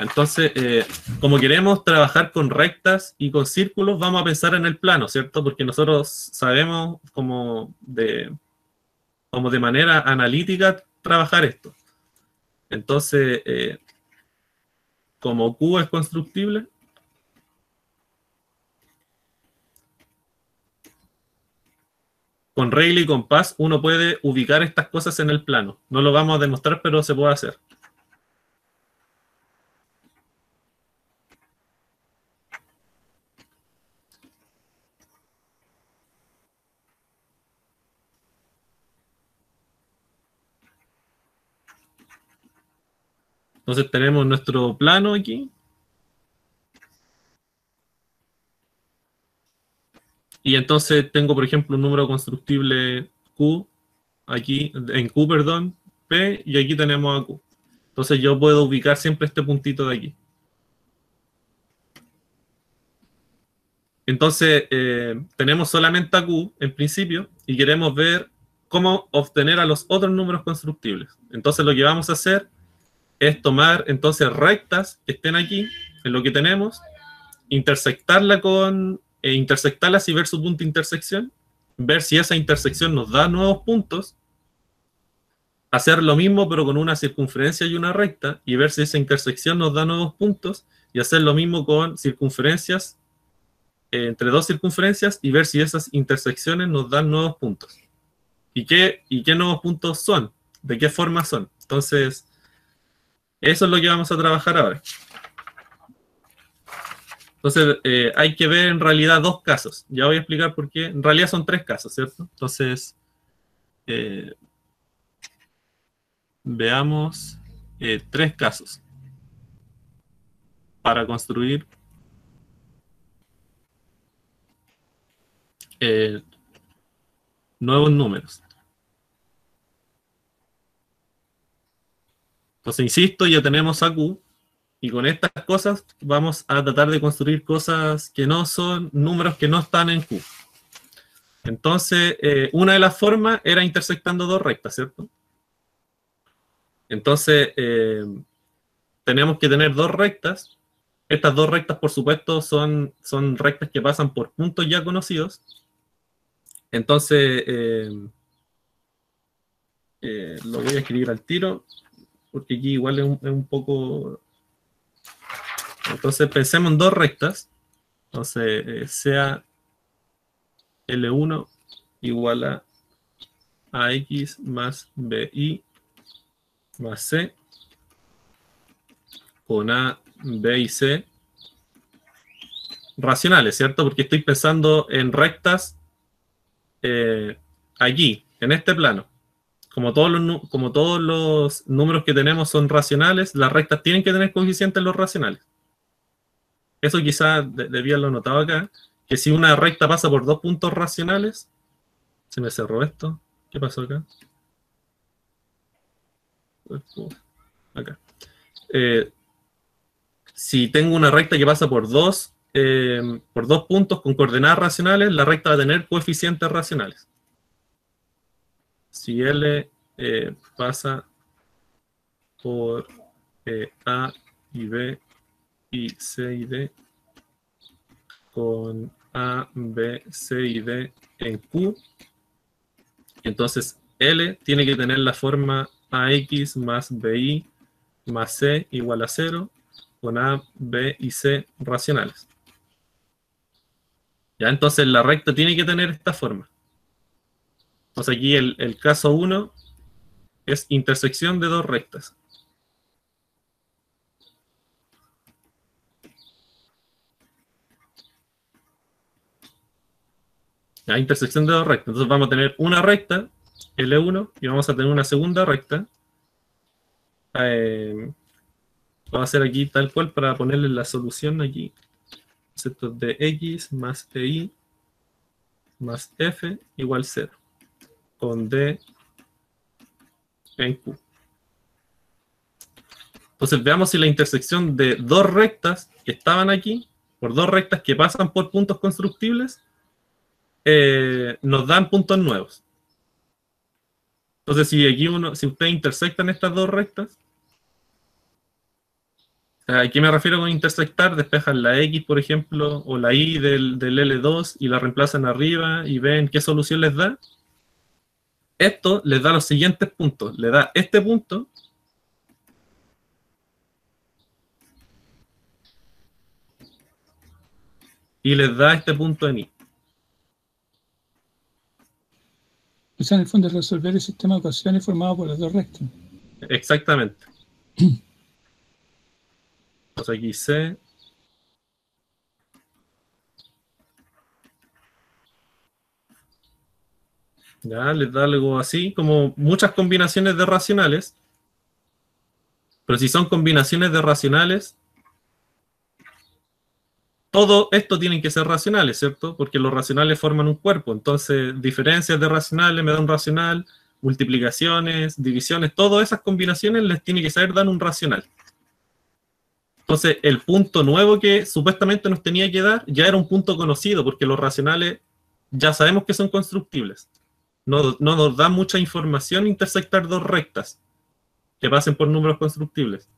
entonces, como queremos trabajar con rectas y con círculos, vamos a pensar en el plano, ¿cierto? Porque nosotros sabemos como de manera analítica trabajar esto. Entonces, como Q es constructible, con regla y compás uno puede ubicar estas cosas en el plano. No lo vamos a demostrar, pero se puede hacer. Entonces tenemos nuestro plano aquí. Y entonces tengo, por ejemplo, un número constructible Q, aquí, en Q, perdón, P, y aquí tenemos a Q. Entonces yo puedo ubicar siempre este puntito de aquí. Entonces, tenemos solamente a Q en principio y queremos ver cómo obtener a los otros números constructibles. Entonces lo que vamos a hacer es tomar entonces rectas que estén aquí, en lo que tenemos, intersectarlas y ver su punto de intersección, ver si esa intersección nos da nuevos puntos, hacer lo mismo pero con una circunferencia y una recta, y ver si esa intersección nos da nuevos puntos, y hacer lo mismo con circunferencias, entre dos circunferencias, y ver si esas intersecciones nos dan nuevos puntos. ¿Y qué nuevos puntos son? ¿De qué forma son? Entonces, eso es lo que vamos a trabajar ahora. Entonces, hay que ver en realidad dos casos. Ya voy a explicar por qué. En realidad son tres casos, ¿cierto? Entonces, veamos tres casos para construir nuevos números. Entonces, insisto, ya tenemos a Q, y con estas cosas vamos a tratar de construir cosas que no son números que no están en Q. Entonces, una de las formas era intersectando dos rectas, ¿cierto? Entonces, tenemos que tener dos rectas. Estas dos rectas, por supuesto, son rectas que pasan por puntos ya conocidos. Entonces, lo voy a escribir al tiro, porque aquí igual es un poco... Entonces, pensemos en dos rectas. Entonces, sea L1 igual a AX más BI más C con A, B y C racionales, ¿cierto? Porque estoy pensando en rectas allí, en este plano. Como todos los números que tenemos son racionales, las rectas tienen que tener coeficientes los racionales. Eso quizás debía haberlo notado acá, que si una recta pasa por dos puntos racionales, se me cerró esto. ¿Qué pasó acá? Acá. Si tengo una recta que pasa por dos puntos con coordenadas racionales, la recta va a tener coeficientes racionales. Si L pasa por A y B y C y D con A, B, C y D en Q, entonces L tiene que tener la forma AX más BI más C igual a 0 con A, B y C racionales. Ya, entonces la recta tiene que tener esta forma. Entonces aquí el caso 1 es intersección de dos rectas. Ya, intersección de dos rectas. Entonces vamos a tener una recta, L1, y vamos a tener una segunda recta. Vamos a hacer aquí tal cual para ponerle la solución aquí. Esto es de X más EI más F igual 0. Con D en Q. Entonces veamos si la intersección de dos rectas que estaban aquí, por dos rectas que pasan por puntos constructibles, nos dan puntos nuevos. Entonces si ustedes intersectan estas dos rectas, ¿a qué me refiero con intersectar? Despejan la X, por ejemplo, o la Y del L2 y la reemplazan arriba y ven qué solución les da. Esto les da los siguientes puntos. Le da este punto y les da este punto en Y. O sea, en el fondo es resolver el sistema de ecuaciones formado por las dos rectas. Exactamente. Entonces aquí C. Ya, les da algo así, como muchas combinaciones de racionales. Pero si son combinaciones de racionales, todo esto tienen que ser racionales, ¿cierto? Porque los racionales forman un cuerpo. Entonces, diferencias de racionales me da un racional, multiplicaciones, divisiones, todas esas combinaciones les tiene que saber dar un racional. Entonces, el punto nuevo que supuestamente nos tenía que dar ya era un punto conocido, porque los racionales ya sabemos que son constructibles. No nos da mucha información intersectar dos rectas que pasen por números constructibles.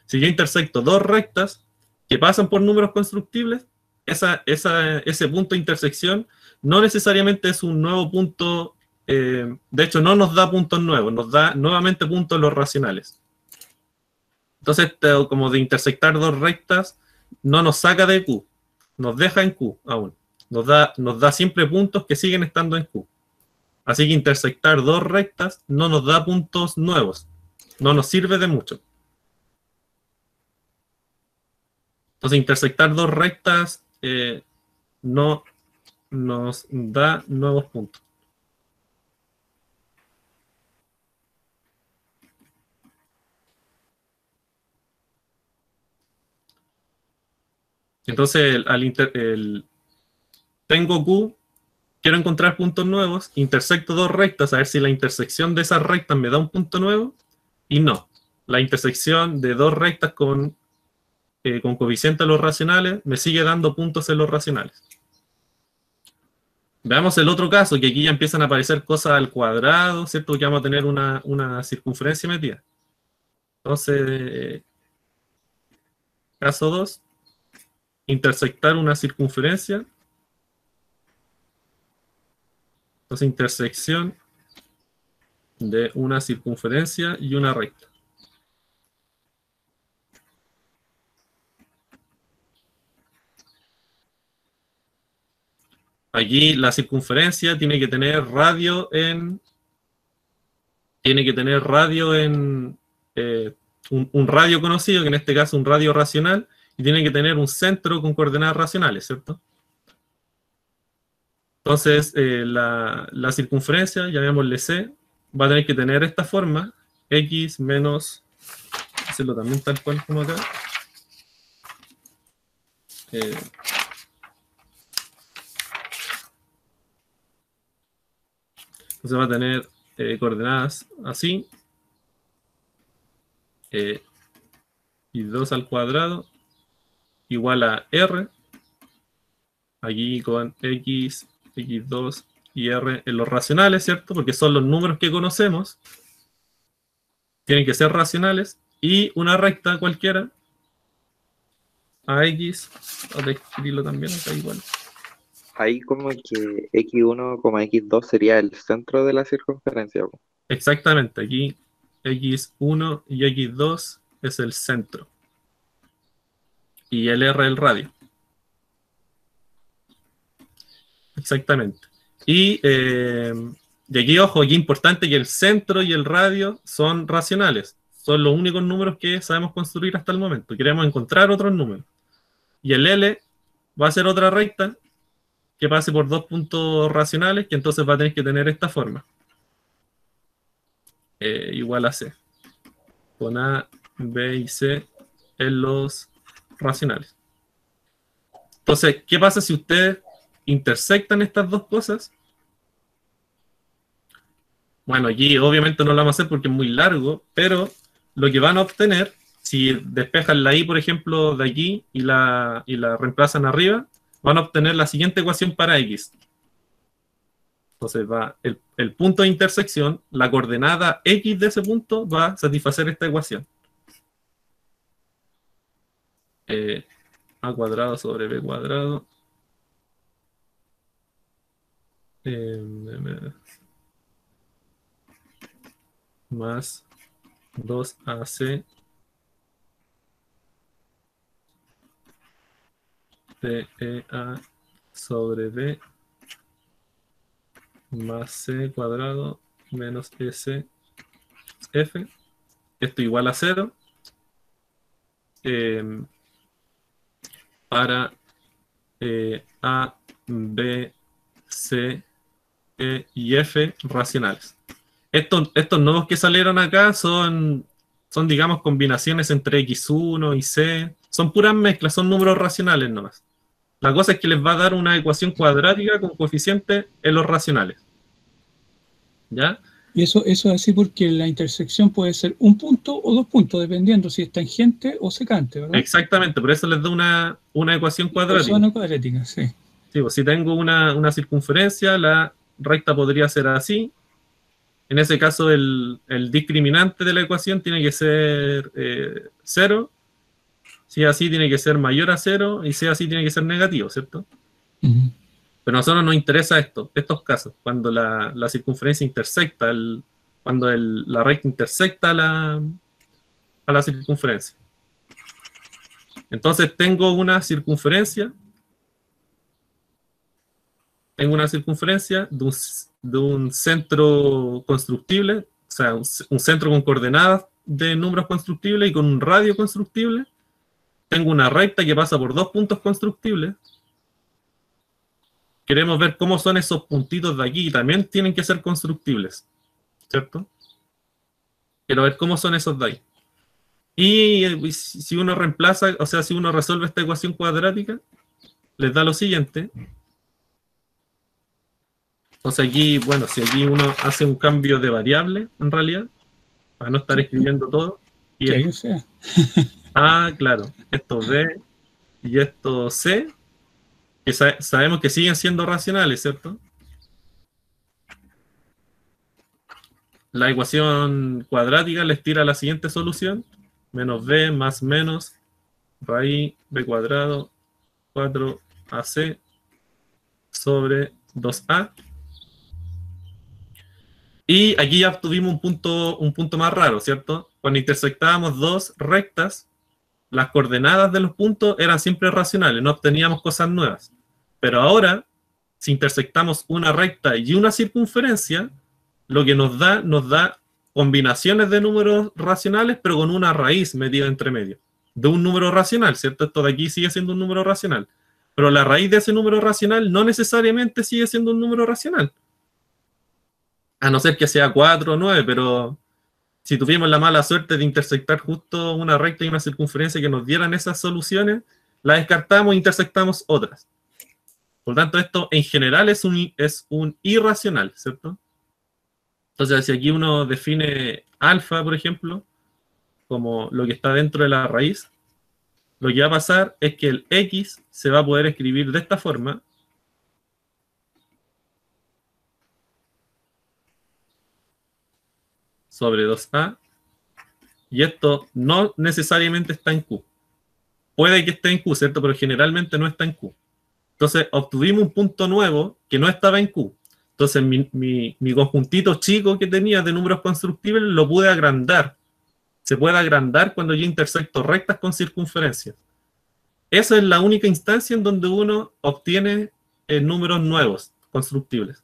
Si yo intersecto dos rectas que pasan por números constructibles, ese punto de intersección no necesariamente es un nuevo punto, de hecho no nos da puntos nuevos, nos da nuevamente puntos los racionales. Entonces, como de intersectar dos rectas, no nos saca de Q, nos deja en Q aún. Nos da siempre puntos que siguen estando en Q. Así que intersectar dos rectas no nos da puntos nuevos, no nos sirve de mucho. Entonces, intersectar dos rectas no nos da nuevos puntos. Entonces, tengo Q quiero encontrar puntos nuevos, intersecto dos rectas, a ver si la intersección de esas rectas me da un punto nuevo, y no. La intersección de dos rectas con coeficiente a los racionales me sigue dando puntos en los racionales. Veamos el otro caso, que aquí ya empiezan a aparecer cosas al cuadrado, ¿cierto? Que vamos a tener una circunferencia metida. Entonces, caso 2, intersectar una circunferencia. Entonces, intersección de una circunferencia y una recta. Aquí la circunferencia tiene que tener radio en... un radio conocido, que en este caso un radio racional, y tiene que tener un centro con coordenadas racionales, ¿cierto? Entonces, la circunferencia, llamémosle C, va a tener que tener esta forma, x menos, hacerlo también tal cual como acá, entonces va a tener coordenadas así, y 2 al cuadrado igual a r, aquí con x, x2 y r en los racionales, ¿cierto? Porque son los números que conocemos, tienen que ser racionales, y una recta cualquiera a x, voy a escribirlo también acá igual. Ahí como que x1, x2 sería el centro de la circunferencia. Exactamente, aquí x1 y x2 es el centro. Y el r el radio. Exactamente. Y aquí, ojo, aquí importante que el centro y el radio son racionales. Son los únicos números que sabemos construir hasta el momento. Queremos encontrar otros números. Y el L va a ser otra recta que pase por dos puntos racionales, que entonces va a tener que tener esta forma. Igual a C. Con A, B y C en los racionales. Entonces, ¿qué pasa si ustedes intersectan estas dos cosas? Bueno, aquí obviamente no lo vamos a hacer porque es muy largo, pero lo que van a obtener, si despejan la I, por ejemplo, de aquí y la reemplazan arriba, van a obtener la siguiente ecuación para X. Entonces va el punto de intersección, la coordenada X de ese punto va a satisfacer esta ecuación. A cuadrado sobre B cuadrado. Más 2AC TEA sobre B más C cuadrado menos SF. Esto igual a 0. Para A, B, C, E y F racionales. Estos nuevos que salieron acá son, digamos, combinaciones entre X1 y C. Son puras mezclas, son números racionales nomás. La cosa es que les va a dar una ecuación cuadrática con coeficiente en los racionales. ¿Ya? Y eso es así porque la intersección puede ser un punto o dos puntos, dependiendo si es tangente o secante, ¿verdad? Exactamente, por eso les da una ecuación cuadrática. Una cuadrática, sí. Sí, pues, si tengo una circunferencia, la recta podría ser así. En ese caso, el discriminante de la ecuación tiene que ser 0. Si es así, tiene que ser mayor a 0. Y si es así, tiene que ser negativo, ¿cierto? Uh-huh. Pero a nosotros nos interesa estos casos, cuando la circunferencia intersecta, cuando la recta intersecta a la circunferencia. Entonces tengo una circunferencia de un centro constructible, o sea, un centro con coordenadas de números constructibles y con un radio constructible. Tengo una recta que pasa por dos puntos constructibles. Queremos ver cómo son esos puntitos de aquí, y también tienen que ser constructibles, ¿cierto? Quiero ver cómo son esos de ahí. Y si uno reemplaza, o sea, si uno resuelve esta ecuación cuadrática, les da lo siguiente. Entonces aquí, bueno, si aquí uno hace un cambio de variable, en realidad, para no estar escribiendo todo, y Que ahí esto sea. A, claro, esto B y esto C, que sabemos que siguen siendo racionales, ¿cierto? La ecuación cuadrática les tira la siguiente solución, menos B más menos raíz B cuadrado 4AC sobre 2A. Y aquí ya obtuvimos un punto más raro, ¿cierto? Cuando intersectábamos dos rectas, las coordenadas de los puntos eran siempre racionales, no obteníamos cosas nuevas. Pero ahora, si intersectamos una recta y una circunferencia, lo que nos da combinaciones de números racionales, pero con una raíz metida entre medio. De un número racional, ¿cierto? Esto de aquí sigue siendo un número racional. Pero la raíz de ese número racional no necesariamente sigue siendo un número racional. A no ser que sea 4 o 9, pero si tuvimos la mala suerte de intersectar justo una recta y una circunferencia que nos dieran esas soluciones, la descartamos e intersectamos otras. Por lo tanto, esto en general es un irracional, ¿cierto? Entonces, si aquí uno define alfa, por ejemplo, como lo que está dentro de la raíz, lo que va a pasar es que el x se va a poder escribir de esta forma. Sobre 2a. Y esto no necesariamente está en Q. Puede que esté en Q, ¿cierto? Pero generalmente no está en Q. Entonces, obtuvimos un punto nuevo que no estaba en Q. Entonces, mi conjuntito chico que tenía de números constructibles lo pude agrandar. Se puede agrandar cuando yo intersecto rectas con circunferencias. Esa es la única instancia en donde uno obtiene números nuevos, constructibles.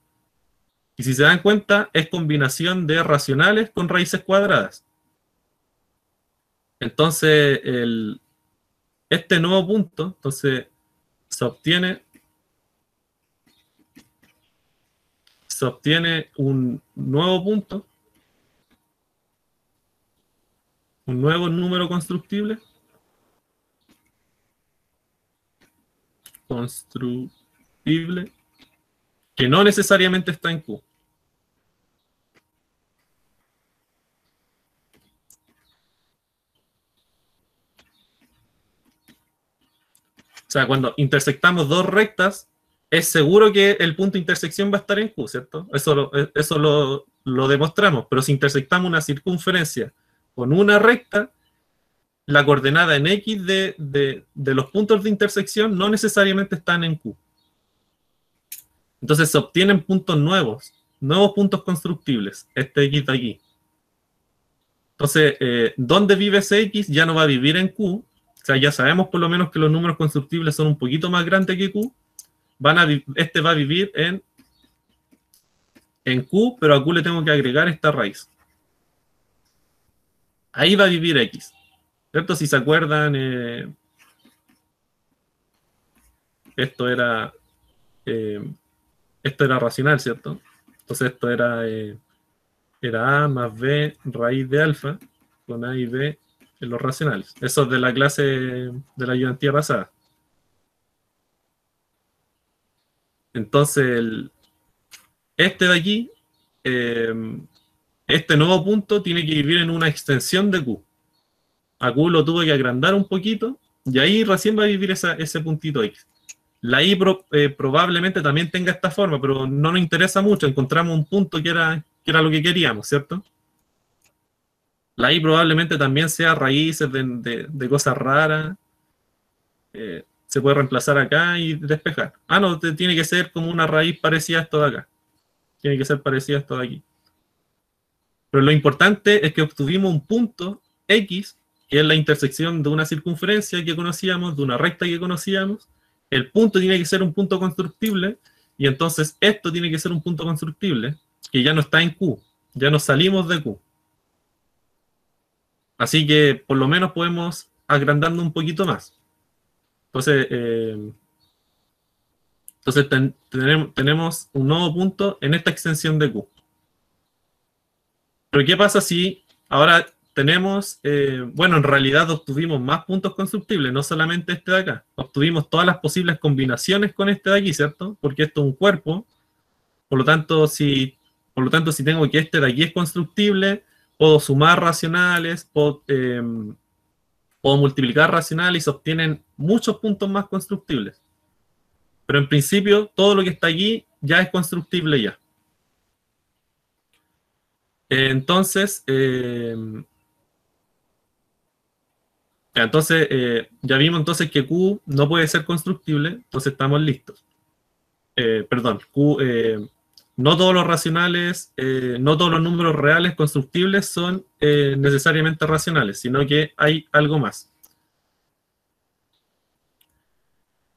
Y si se dan cuenta, es combinación de racionales con raíces cuadradas. Entonces, este nuevo punto, entonces, se obtiene un nuevo punto, un nuevo número constructible, que no necesariamente está en Q. O sea, cuando intersectamos dos rectas, es seguro que el punto de intersección va a estar en Q, ¿cierto? Eso lo demostramos. Pero si intersectamos una circunferencia con una recta, la coordenada en X de los puntos de intersección no necesariamente están en Q. Entonces se obtienen puntos nuevos puntos constructibles, este X de aquí. Entonces, ¿dónde vive ese X? Ya no va a vivir en Q. O sea, ya sabemos por lo menos que los números constructibles son un poquito más grandes que Q. Este va a vivir en Q, pero a Q le tengo que agregar esta raíz. Ahí va a vivir X. ¿Cierto? Si se acuerdan, esto era racional, ¿cierto? Entonces esto era A más B raíz de alfa con A y B en los racionales. Eso es de la clase de la ayudantía pasada. Entonces, este de aquí, este nuevo punto tiene que vivir en una extensión de Q. A Q lo tuve que agrandar un poquito y ahí recién va a vivir ese puntito X. La I probablemente también tenga esta forma, pero no nos interesa mucho. Encontramos un punto que era lo que queríamos, ¿cierto? La I probablemente también sea raíces de cosas raras. Se puede reemplazar acá y despejar. Ah, no, tiene que ser como una raíz parecida a esto de acá. Tiene que ser parecida a esto de aquí. Pero lo importante es que obtuvimos un punto X, que es la intersección de una circunferencia que conocíamos, de una recta que conocíamos. El punto tiene que ser un punto constructible, y entonces esto tiene que ser un punto constructible, que ya no está en Q. Ya nos salimos de Q. Así que por lo menos podemos agrandando un poquito más. Entonces, tenemos un nuevo punto en esta extensión de Q. Pero ¿qué pasa si ahora tenemos, bueno, en realidad obtuvimos más puntos constructibles, no solamente este de acá. Obtuvimos todas las posibles combinaciones con este de aquí, ¿cierto? Porque esto es un cuerpo. Por lo tanto, si tengo que este de aquí es constructible, puedo sumar racionales, puedo multiplicar racionales y se obtienen muchos puntos más constructibles. Pero en principio, todo lo que está aquí ya es constructible ya. Entonces, ya vimos entonces que Q no puede ser constructible, entonces estamos listos. Perdón, Q, no todos los racionales, no todos los números reales constructibles son necesariamente racionales, sino que hay algo más.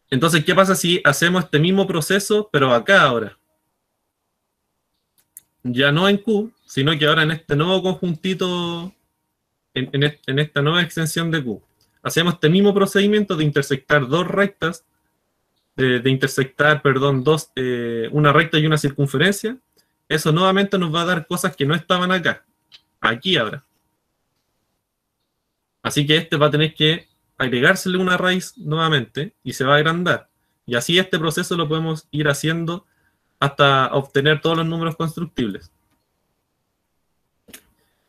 Entonces, ¿qué pasa si hacemos este mismo proceso, pero acá ahora? Ya no en Q, sino que ahora en este nuevo conjuntito, en esta nueva extensión de Q. Hacemos este mismo procedimiento de intersectar dos rectas, una recta y una circunferencia. Eso nuevamente nos va a dar cosas que no estaban acá, aquí ahora. Así que este va a tener que agregársele una raíz nuevamente y se va a agrandar. Y así este proceso lo podemos ir haciendo hasta obtener todos los números constructibles.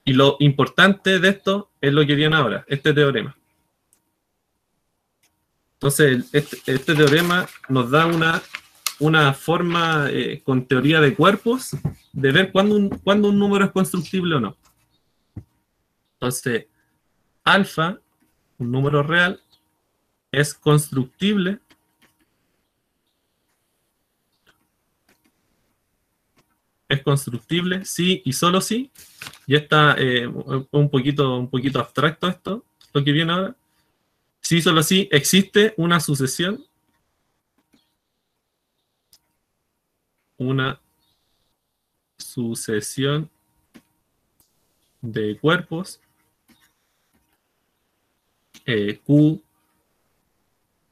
Y lo importante de esto es lo que viene ahora, este teorema. Entonces, este teorema nos da una forma con teoría de cuerpos de ver cuándo un número es constructible o no. Entonces, alfa, un número real, es constructible sí y solo sí. Y está un poquito abstracto esto, lo que viene ahora. Sí, solo sí, existe una sucesión de cuerpos Q,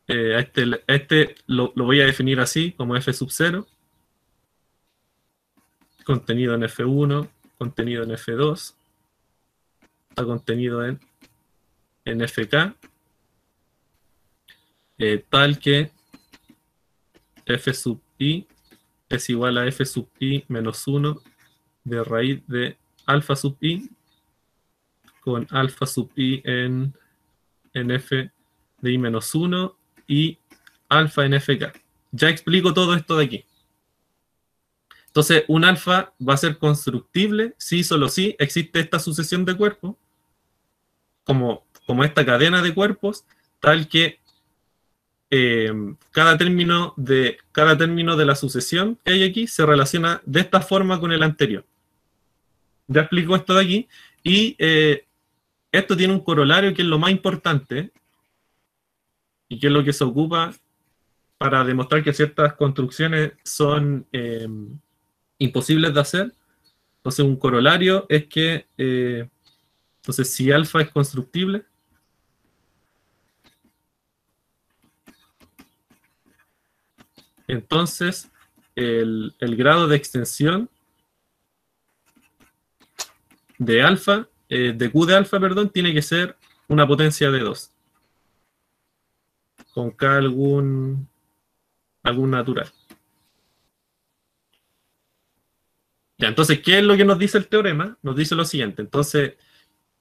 este lo voy a definir así, como F sub 0, contenido en F1, contenido en F2, está contenido en FK, tal que F sub I es igual a F sub I menos 1 de raíz de alfa sub I con alfa sub I en F de I menos 1 y alfa en FK. Ya explico todo esto de aquí. Entonces, un alfa va a ser constructible si solo si existe esta sucesión de cuerpos, como esta cadena de cuerpos, tal que cada término de la sucesión que hay aquí se relaciona de esta forma con el anterior. Ya explico esto de aquí. Y esto tiene un corolario que es lo más importante y que es lo que se ocupa para demostrar que ciertas construcciones son imposibles de hacer. Entonces, un corolario es que entonces, si alfa es constructible, entonces el grado de extensión de alfa, de Q de alfa, perdón, tiene que ser una potencia de 2. Con K algún natural. Ya, entonces, ¿qué es lo que nos dice el teorema? Nos dice lo siguiente. Entonces,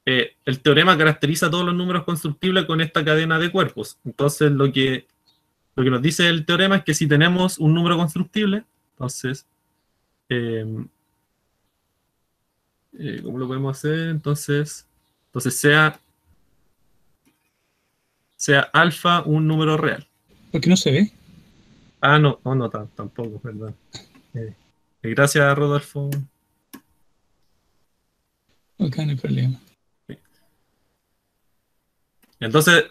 el teorema caracteriza todos los números constructibles con esta cadena de cuerpos. Entonces, lo que nos dice el teorema es que si tenemos un número constructible, entonces, ¿cómo lo podemos hacer? Entonces sea alfa un número real. ¿Por qué no se ve? Ah, no, tampoco, perdón. Gracias, Rodolfo. Ok, no hay problema. Entonces,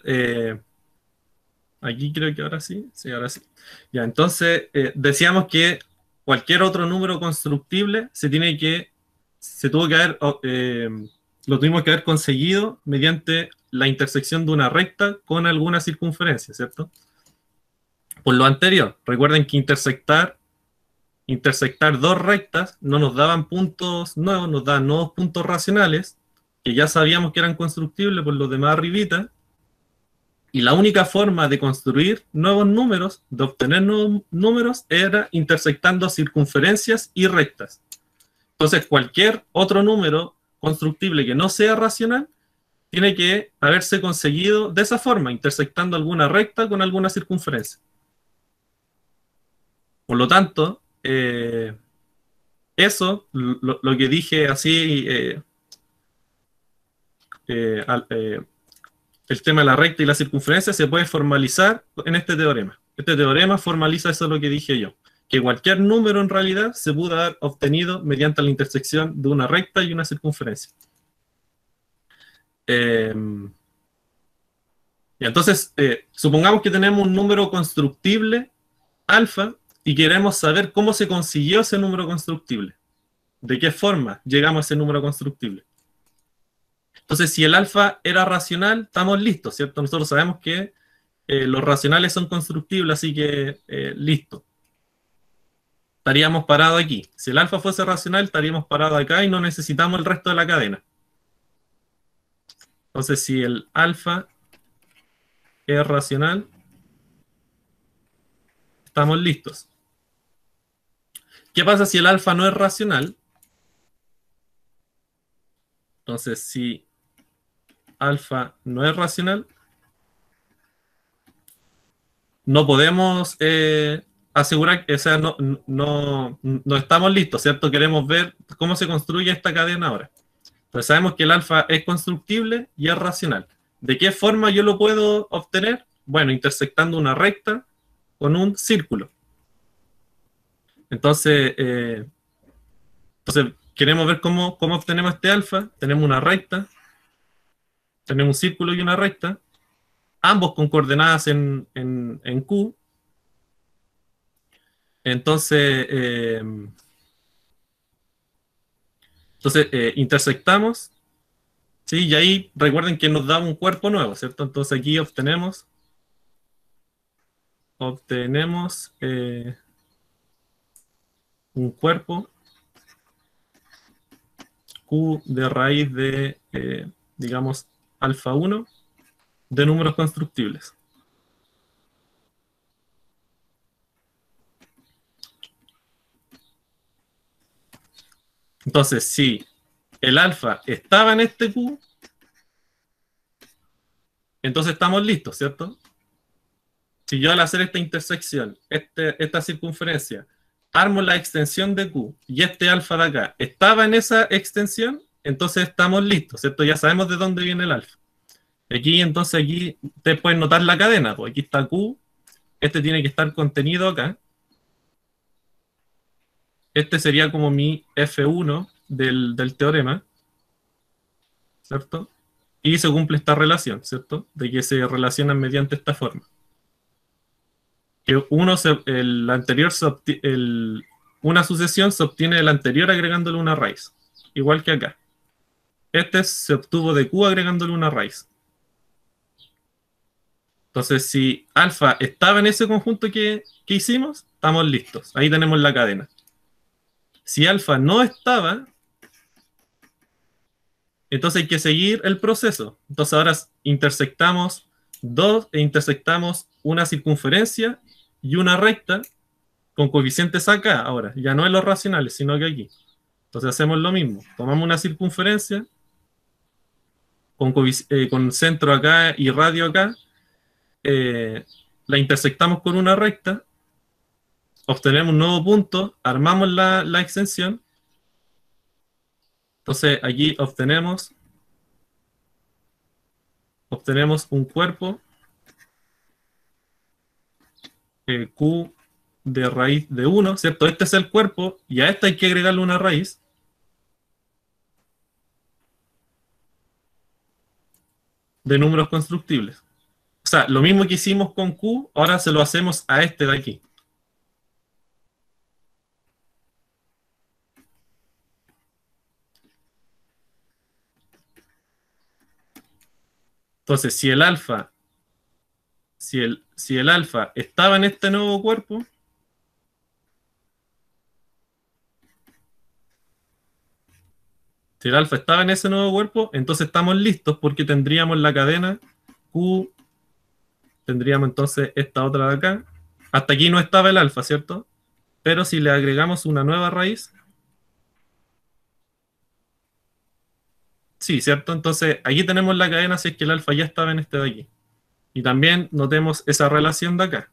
aquí creo que ahora sí. Sí, ahora sí. Ya, entonces, decíamos que cualquier otro número constructible lo tuvimos que haber conseguido mediante la intersección de una recta con alguna circunferencia, ¿cierto? Por lo anterior, recuerden que intersectar dos rectas no nos daban puntos nuevos, nos daban nuevos puntos racionales, que ya sabíamos que eran constructibles por los demás arribita. Y la única forma de construir nuevos números, de obtener nuevos números, era intersectando circunferencias y rectas. Entonces, cualquier otro número constructible que no sea racional tiene que haberse conseguido de esa forma, intersectando alguna recta con alguna circunferencia. Por lo tanto, eso, lo que dije así, el tema de la recta y la circunferencia se puede formalizar en este teorema. Este teorema formaliza eso lo que dije yo, que cualquier número en realidad se pudo haber obtenido mediante la intersección de una recta y una circunferencia. Y entonces, supongamos que tenemos un número constructible, alfa, y queremos saber cómo se consiguió ese número constructible. ¿De qué forma llegamos a ese número constructible? Entonces, si el alfa era racional, estamos listos, ¿cierto? Nosotros sabemos que los racionales son constructibles, así que listo. Estaríamos parados aquí. Si el alfa fuese racional, estaríamos parados acá y no necesitamos el resto de la cadena. Entonces, si el alfa es racional, estamos listos. ¿Qué pasa si el alfa no es racional? Entonces, si alfa no es racional, no podemos asegurar que, o sea, no estamos listos, ¿cierto? Queremos ver cómo se construye esta cadena ahora. Entonces sabemos que el alfa es constructible y es racional. ¿De qué forma yo lo puedo obtener? Bueno, intersectando una recta con un círculo. Entonces queremos ver cómo obtenemos este alfa. Tenemos una recta, tenemos un círculo y una recta, ambos con coordenadas en Q. Entonces, intersectamos, ¿sí? Y ahí recuerden que nos da un cuerpo nuevo, ¿cierto? Entonces aquí obtenemos un cuerpo Q de raíz de, digamos, alfa 1 de números constructibles. Entonces, si el alfa estaba en este Q, entonces estamos listos, ¿cierto? Si yo al hacer esta intersección, esta circunferencia, armo la extensión de Q y este alfa de acá estaba en esa extensión, entonces estamos listos, ¿cierto? Ya sabemos de dónde viene el alfa. Entonces aquí ustedes pueden notar la cadena, pues aquí está Q, este tiene que estar contenido acá. Este sería como mi F1 del teorema, ¿cierto? Y se cumple esta relación, ¿cierto? De que se relacionan mediante esta forma. Que una sucesión se obtiene del anterior agregándole una raíz, igual que acá. Este se obtuvo de Q agregándole una raíz. Entonces, si alfa estaba en ese conjunto que hicimos, estamos listos. Ahí tenemos la cadena. Si alfa no estaba, entonces hay que seguir el proceso. Entonces ahora intersectamos una circunferencia y una recta con coeficientes acá. Ahora, ya no en los racionales, sino que aquí. Entonces hacemos lo mismo. Tomamos una circunferencia con centro acá y radio acá. La intersectamos con una recta. Obtenemos un nuevo punto. Armamos la extensión. Entonces aquí obtenemos un cuerpo Q de raíz de 1, ¿cierto? Este es el cuerpo y a este hay que agregarle una raíz. De números constructibles. O sea, lo mismo que hicimos con Q, ahora se lo hacemos a este de aquí. Entonces, si el alfa estaba en este nuevo cuerpo, si el alfa estaba en ese nuevo cuerpo, entonces estamos listos porque tendríamos la cadena Q tendríamos entonces esta otra de acá. Hasta aquí no estaba el alfa, ¿cierto? Pero si le agregamos una nueva raíz, sí, ¿cierto? Entonces aquí tenemos la cadena si es que el alfa ya estaba en este de aquí. Y también notemos esa relación de acá.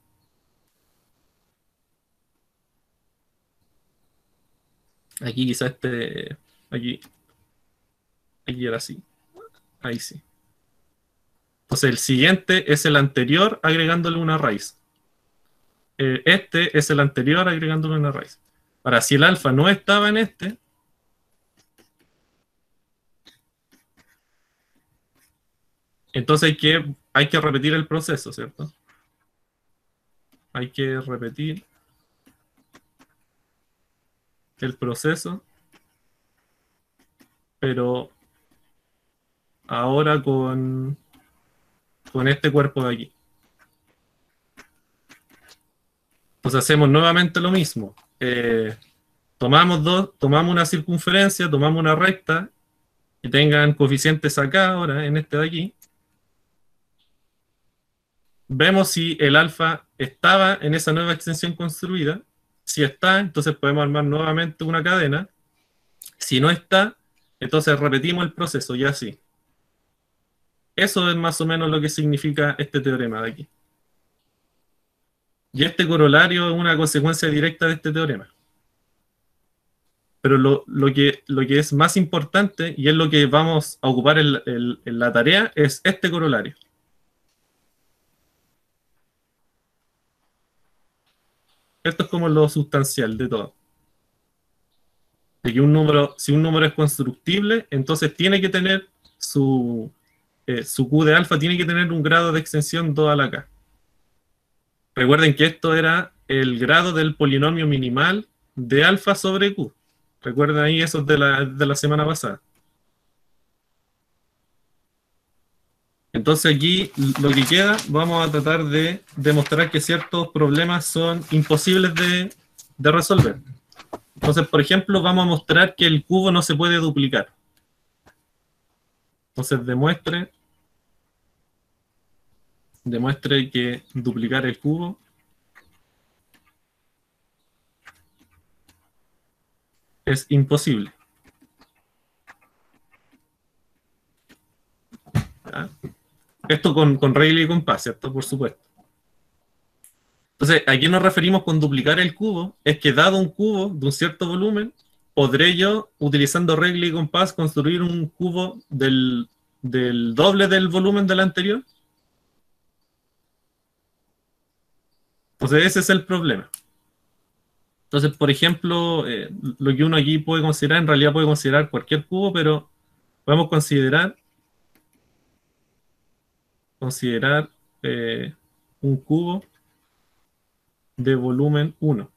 Aquí quizás aquí era así. Ahí sí. Entonces el siguiente es el anterior agregándole una raíz. Este es el anterior agregándole una raíz. Ahora, si el alfa no estaba en este, entonces hay que repetir el proceso, ¿cierto? Hay que repetir el proceso, pero ahora con este cuerpo de aquí. Entonces hacemos nuevamente lo mismo. Tomamos una circunferencia, tomamos una recta, que tengan coeficientes acá ahora, en este de aquí. Vemos si el alfa estaba en esa nueva extensión construida. Si está, entonces podemos armar nuevamente una cadena. Si no está, entonces repetimos el proceso y así. Eso es más o menos lo que significa este teorema de aquí. Y este corolario es una consecuencia directa de este teorema. Pero lo que es más importante, y es lo que vamos a ocupar en la tarea, es este corolario. Esto es como lo sustancial de todo. De que si un número es constructible, entonces tiene que tener su Q de alfa, tiene que tener un grado de extensión 2 a la K. Recuerden que esto era el grado del polinomio minimal de alfa sobre Q. Recuerden ahí eso de la semana pasada. Entonces aquí lo que queda, vamos a tratar de demostrar que ciertos problemas son imposibles de resolver. Entonces, por ejemplo, vamos a mostrar que el cubo no se puede duplicar. Entonces demuestre que duplicar el cubo es imposible. ¿Ya? Esto con regla y compás, ¿cierto? Por supuesto. Entonces, ¿a qué nos referimos con duplicar el cubo? Es que dado un cubo de un cierto volumen, podré yo, utilizando regla y compás, construir un cubo del doble del volumen del anterior. Entonces, ese es el problema. Entonces, por ejemplo, lo que uno aquí puede considerar, en realidad puede considerar cualquier cubo, pero podemos considerar un cubo de volumen 1.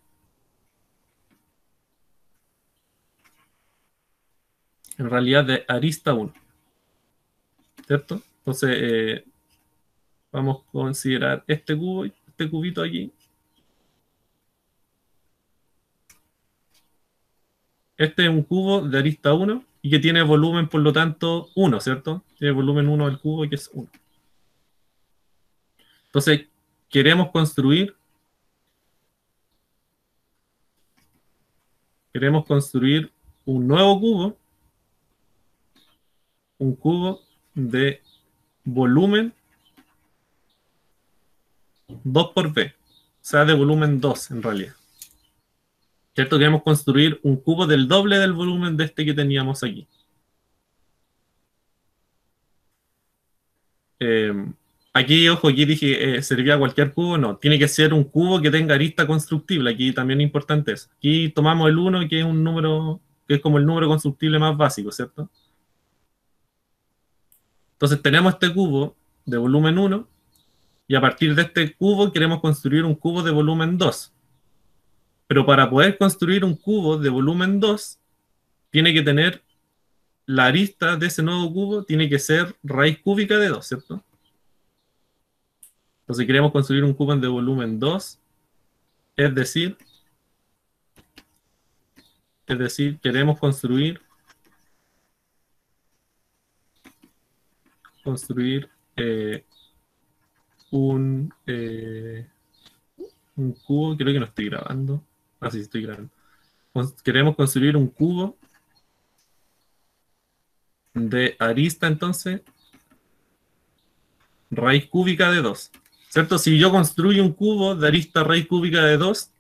En realidad de arista 1. ¿Cierto? Entonces, vamos a considerar este cubo, este cubito aquí. Este es un cubo de arista 1 y que tiene volumen, por lo tanto, 1, ¿cierto? Tiene volumen 1 del cubo, que es 1. Entonces, queremos construir un nuevo cubo, un cubo de volumen 2 por B, o sea, de volumen 2 en realidad. ¿Cierto? Queremos construir un cubo del doble del volumen de este que teníamos aquí. Aquí, ojo, aquí dije, ¿servía cualquier cubo? No, tiene que ser un cubo que tenga arista constructible. Aquí también es importante eso. Aquí tomamos el 1, que es un número, que es como el número constructible más básico, ¿cierto? Entonces tenemos este cubo de volumen 1, y a partir de este cubo queremos construir un cubo de volumen 2. Pero para poder construir un cubo de volumen 2, tiene que tener la arista de ese nuevo cubo, tiene que ser raíz cúbica de 2, ¿cierto? Entonces queremos construir un cubo de volumen 2, es decir, queremos construir un cubo, creo que no estoy grabando. Ah, sí, estoy grabando. Queremos construir un cubo de arista, entonces, raíz cúbica de 2. ¿Cierto? Si yo construyo un cubo de arista raíz cúbica de 2,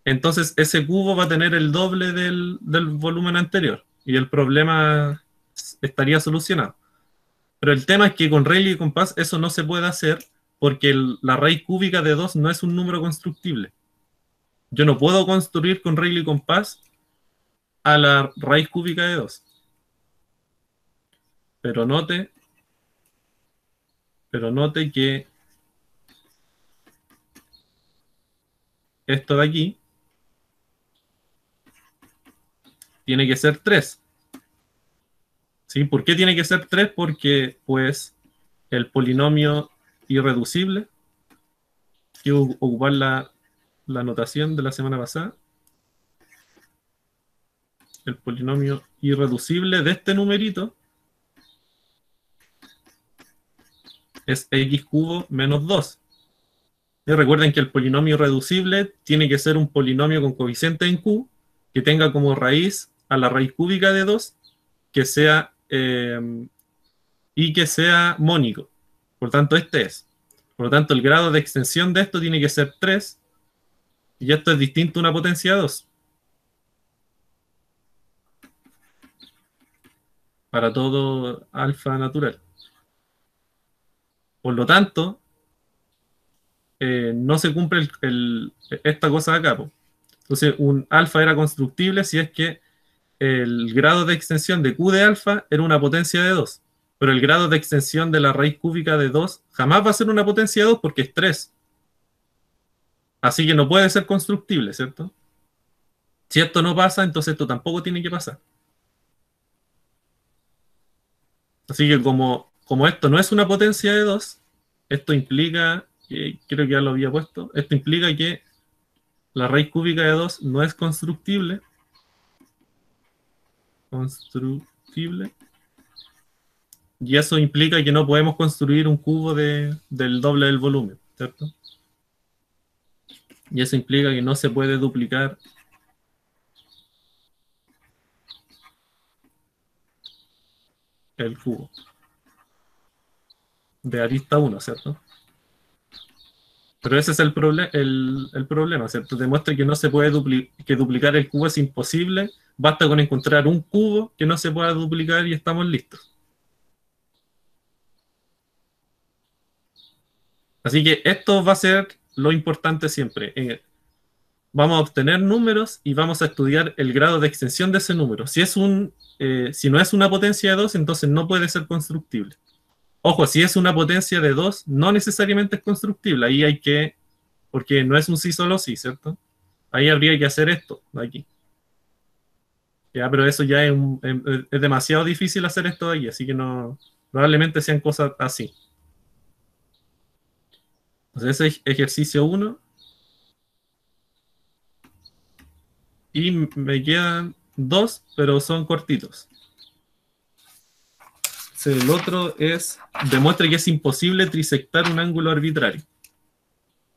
entonces ese cubo va a tener el doble del volumen anterior y el problema estaría solucionado. Pero el tema es que con regla y compás eso no se puede hacer porque la raíz cúbica de 2 no es un número constructible. Yo no puedo construir con regla y compás a la raíz cúbica de 2. Pero note que esto de aquí tiene que ser 3. ¿Sí? ¿Por qué tiene que ser 3? Porque pues el polinomio irreducible, que ocupar la notación de la semana pasada, el polinomio irreducible de este numerito es x cubo menos 2. Y recuerden que el polinomio irreducible tiene que ser un polinomio con coeficiente en q, que tenga como raíz a la raíz cúbica de 2, que sea y que sea mónico. Por tanto, este es. Por lo tanto, el grado de extensión de esto tiene que ser 3, y esto es distinto a una potencia de 2. Para todo alfa natural. Por lo tanto, no se cumple esta cosa de acá. Entonces, un alfa era constructible si es que el grado de extensión de Q de alfa era una potencia de 2. Pero el grado de extensión de la raíz cúbica de 2 jamás va a ser una potencia de 2 porque es 3. Así que no puede ser constructible, ¿cierto? Si esto no pasa, entonces esto tampoco tiene que pasar. Así que como esto no es una potencia de 2, esto implica, creo que ya lo había puesto, esto implica que la raíz cúbica de 2 no es constructible. Y eso implica que no podemos construir un cubo del doble del volumen, ¿cierto? Y eso implica que no se puede duplicar el cubo de arista 1, ¿cierto? Pero ese es el problema, ¿cierto? Demuestra que no se puede que duplicar el cubo es imposible. Basta con encontrar un cubo que no se pueda duplicar y estamos listos. Así que esto va a ser lo importante siempre. Vamos a obtener números y vamos a estudiar el grado de extensión de ese número. Si no es una potencia de 2, entonces no puede ser constructible. Ojo, si es una potencia de 2, no necesariamente es constructible. Ahí hay que, porque no es un sí solo sí, ¿cierto? Ahí habría que hacer esto, de aquí. Ya, pero eso ya es demasiado difícil hacer esto de aquí, así que no, probablemente sean cosas así. Entonces ese es ejercicio 1. Y me quedan 2, pero son cortitos. El otro es, demuestre que es imposible trisectar un ángulo arbitrario,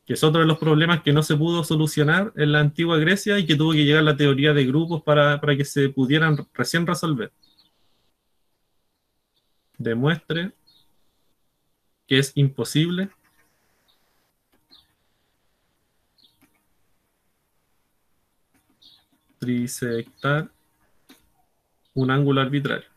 que es otro de los problemas que no se pudo solucionar en la antigua Grecia y que tuvo que llegar la teoría de grupos para que se pudieran recién resolver. Demuestre que es imposible trisectar un ángulo arbitrario.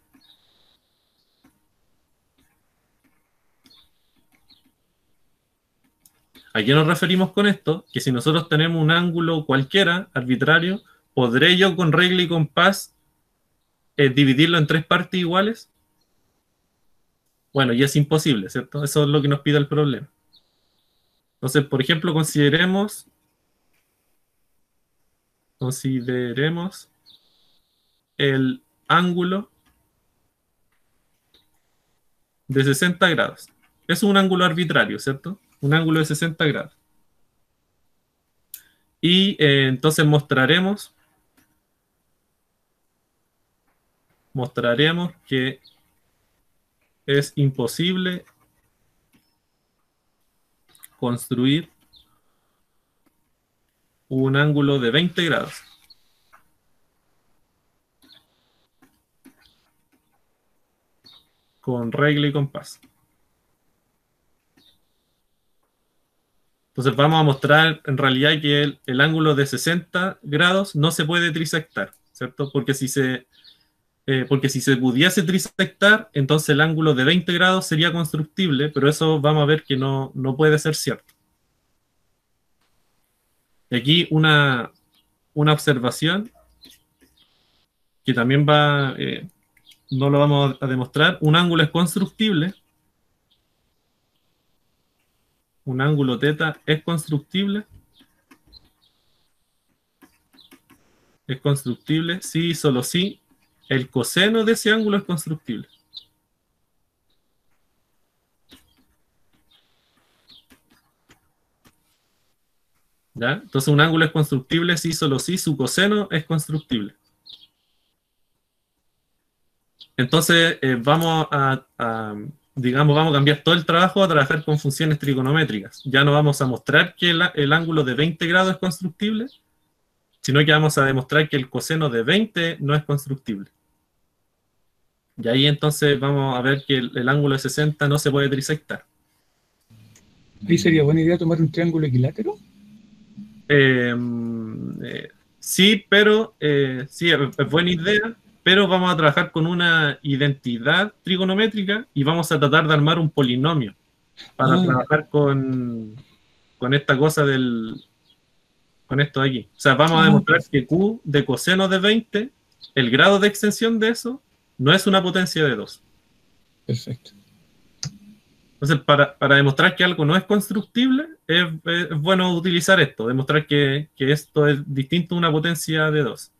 ¿A qué nos referimos con esto? Que si nosotros tenemos un ángulo cualquiera, arbitrario, ¿podré yo con regla y compás dividirlo en 3 partes iguales? Bueno, y es imposible, ¿cierto? Eso es lo que nos pide el problema. Entonces, por ejemplo, consideremos el ángulo de 60 grados. Es un ángulo arbitrario, ¿cierto? Un ángulo de 60 grados. Y entonces mostraremos que es imposible construir un ángulo de 20 grados. Con regla y compás. Entonces vamos a mostrar en realidad que el ángulo de 60 grados no se puede trisectar, ¿cierto? Porque si se pudiese trisectar, entonces el ángulo de 20 grados sería constructible, pero eso vamos a ver que no puede ser cierto. Y aquí una observación que también no lo vamos a demostrar. Un ángulo es constructible. Un ángulo θ es constructible. Es constructible si y solo si el coseno de ese ángulo es constructible. ¿Ya? Entonces un ángulo es constructible si y solo si su coseno es constructible. Entonces vamos a cambiar todo el trabajo a trabajar con funciones trigonométricas. Ya no vamos a mostrar que el ángulo de 20 grados es constructible, sino que vamos a demostrar que el coseno de 20 no es constructible. Y ahí entonces vamos a ver que el ángulo de 60 no se puede trisectar. Ahí sería buena idea tomar un triángulo equilátero. Sí, pero sí, es buena idea, pero vamos a trabajar con una identidad trigonométrica y vamos a tratar de armar un polinomio para trabajar con esta cosa con esto de aquí. O sea, vamos a demostrar que Q de coseno de 20, el grado de extensión de eso, no es una potencia de 2. Perfecto. Entonces, para demostrar que algo no es constructible, es bueno utilizar esto, demostrar que esto es distinto a una potencia de 2.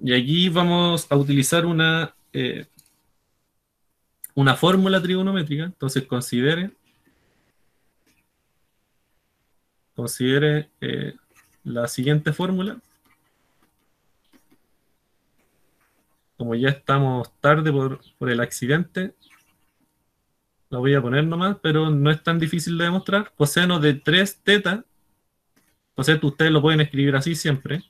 Y aquí vamos a utilizar una fórmula trigonométrica. Entonces, considere la siguiente fórmula. Como ya estamos tarde por el accidente, la voy a poner nomás, pero no es tan difícil de demostrar. Coseno de 3θ, o sea, ustedes lo pueden escribir así siempre.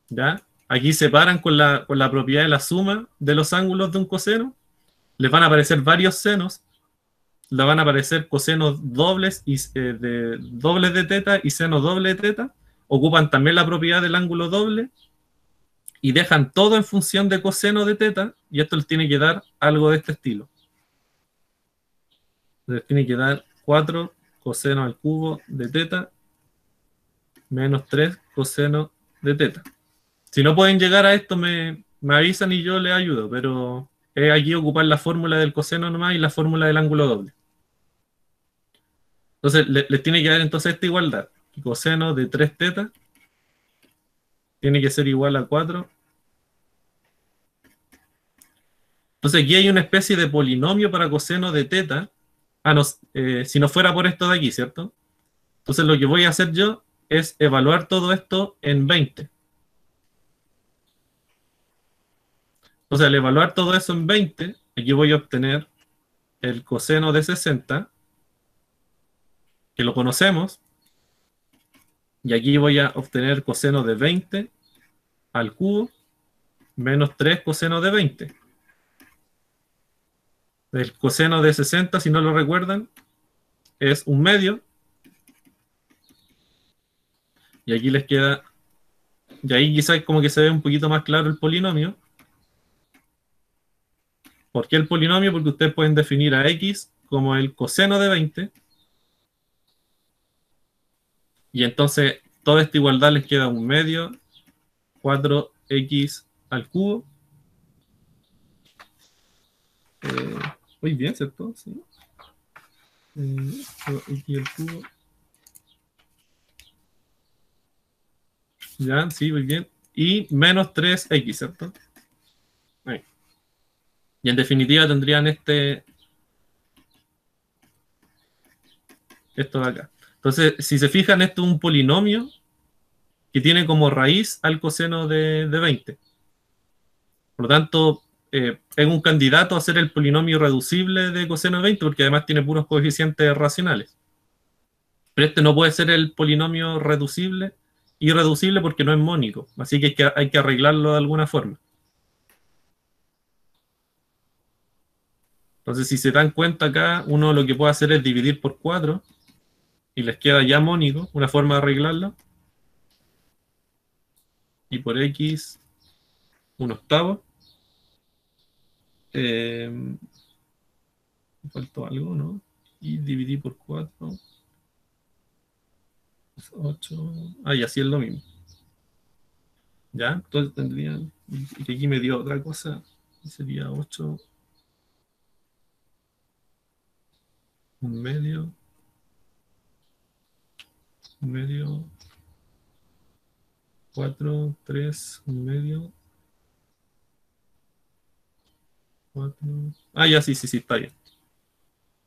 ¿Ya? Aquí separan con la propiedad de la suma de los ángulos de un coseno. Les van a aparecer varios senos. Le van a aparecer cosenos dobles dobles de θ y seno doble de θ. Ocupan también la propiedad del ángulo doble y dejan todo en función de coseno de θ, y esto les tiene que dar algo de este estilo. Les tiene que dar 4 coseno al cubo de θ menos 3 coseno de θ. Si no pueden llegar a esto, me avisan y yo les ayudo, pero es aquí ocupar la fórmula del coseno nomás y la fórmula del ángulo doble. Entonces, les tiene que dar entonces esta igualdad. Coseno de 3θ tiene que ser igual a 4. Entonces, aquí hay una especie de polinomio para coseno de θ. Si no fuera por esto de aquí, ¿cierto? Entonces, lo que voy a hacer yo es evaluar todo esto en 20. Entonces, al evaluar todo eso en 20, aquí voy a obtener el coseno de 60, que lo conocemos, y aquí voy a obtener coseno de 20 al cubo menos 3 coseno de 20. El coseno de 60, si no lo recuerdan, es 1/2. Y aquí les queda... Y ahí quizás como que se ve un poquito más claro el polinomio. ¿Por qué el polinomio? Porque ustedes pueden definir a x como el coseno de 20. Y entonces toda esta igualdad les queda 1/2, 4x al cubo. Muy bien, ¿cierto? Sí. X al cubo. Ya, sí, muy bien. Y menos 3x, ¿cierto? Ahí. Y en definitiva tendrían esto de acá. Entonces, si se fijan, esto es un polinomio que tiene como raíz al coseno de 20. Por lo tanto, es un candidato a ser el polinomio irreducible de coseno de 20, porque además tiene puros coeficientes racionales. Pero este no puede ser el polinomio reducible, irreducible, porque no es mónico. Así que hay que arreglarlo de alguna forma. Entonces, si se dan cuenta acá, uno lo que puede hacer es dividir por 4 y les queda ya mónico, una forma de arreglarlo. Y por x, 1/8. Me faltó algo, ¿no? Y dividí por 4. 8. Ah, y así es lo mismo. ¿Ya? Entonces tendría... Y que aquí me dio otra cosa. Sería 8. 1/2. 1/2. 4, 3, 1/2. 4. Ah, ya, sí, está bien.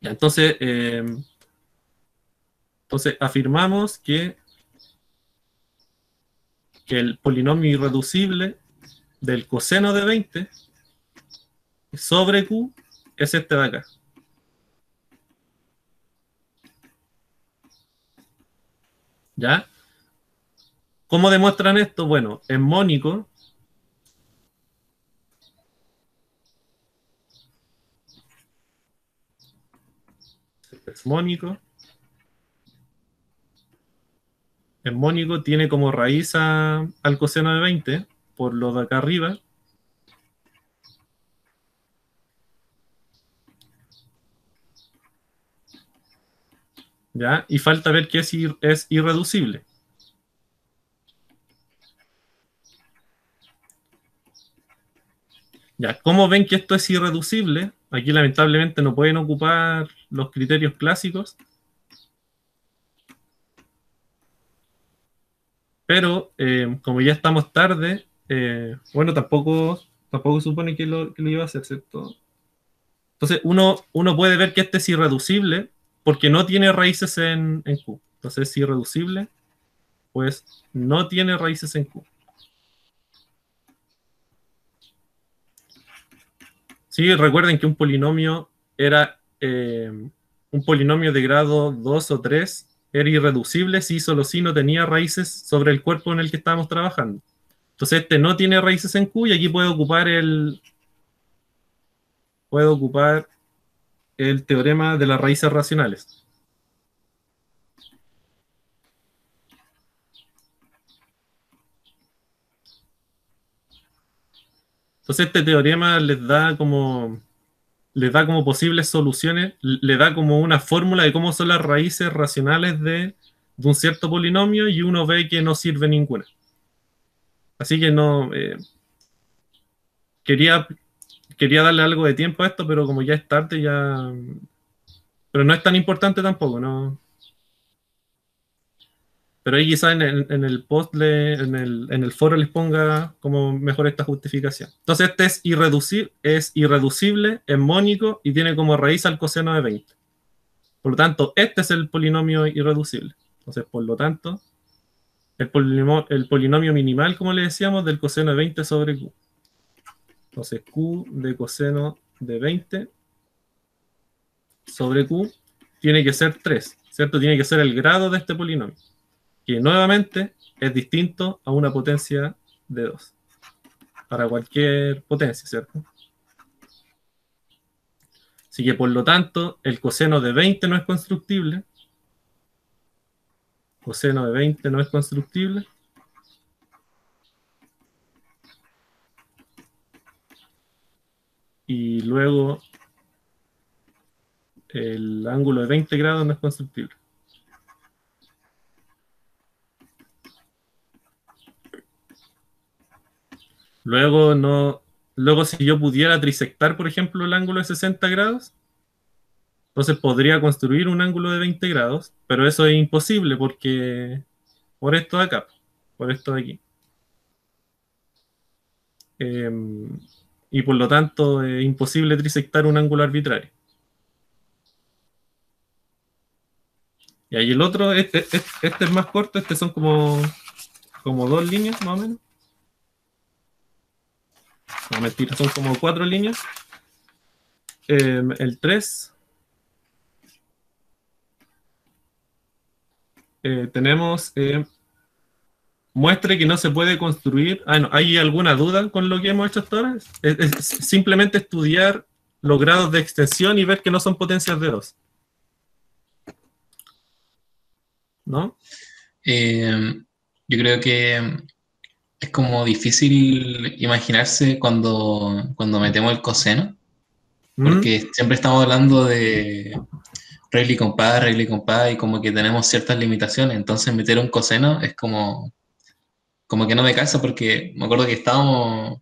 Ya, entonces afirmamos que el polinomio irreducible del coseno de 20 sobre Q es este de acá. ¿Ya? ¿Cómo demuestran esto? Bueno, es mónico. Es mónico. Es mónico, tiene como raíz al coseno de 20, por lo de acá arriba. ¿Ya? Y falta ver que es irreducible. Ya, ¿cómo ven que esto es irreducible? Aquí lamentablemente no pueden ocupar los criterios clásicos. Pero como ya estamos tarde, bueno, tampoco supone que lo iba a hacer, ¿cierto? Entonces uno puede ver que este es irreducible porque no tiene raíces en Q. Entonces es irreducible, pues no tiene raíces en Q. Sí, recuerden que un polinomio era un polinomio de grado 2 o 3, era irreducible si solo si no tenía raíces sobre el cuerpo en el que estábamos trabajando. Entonces este no tiene raíces en Q y aquí puede ocupar el teorema de las raíces racionales. Entonces este teorema les da como posibles soluciones, le da como una fórmula de cómo son las raíces racionales de un cierto polinomio y uno ve que no sirve ninguna. Así que no... quería darle algo de tiempo a esto, pero como ya es tarde, ya... Pero no es tan importante tampoco, ¿no? Pero ahí quizás en el post, en el foro les ponga como mejor esta justificación. Entonces este es irreducible, es mónico y tiene como raíz al coseno de 20. Por lo tanto, este es el polinomio irreducible. Entonces, por lo tanto, el polinomio minimal, como le decíamos, del coseno de 20 sobre Q. Entonces, Q de coseno de 20 sobre Q tiene que ser 3, ¿cierto? Tiene que ser el grado de este polinomio, que nuevamente es distinto a una potencia de 2. Para cualquier potencia, ¿cierto? Así que por lo tanto, el coseno de 20 no es constructible. Coseno de 20 no es constructible. Y luego el ángulo de 20 grados no es constructible. Luego si yo pudiera trisectar, por ejemplo, el ángulo de 60 grados, entonces podría construir un ángulo de 20 grados, pero eso es imposible porque por esto de acá, por esto de aquí. Y por lo tanto es imposible trisectar un ángulo arbitrario. Y ahí el otro, este es más corto, son como 2 líneas más o menos. No, mentira, son como 4 líneas. El 3. Tenemos muestre que no se puede construir. No, ¿hay alguna duda con lo que hemos hecho hasta ahora? Es simplemente estudiar los grados de extensión y ver que no son potencias de 2. ¿No? Yo creo que es como difícil imaginarse cuando metemos el coseno, porque siempre estamos hablando de regla y compás, y como que tenemos ciertas limitaciones, entonces meter un coseno es como que no me calza, porque me acuerdo que estábamos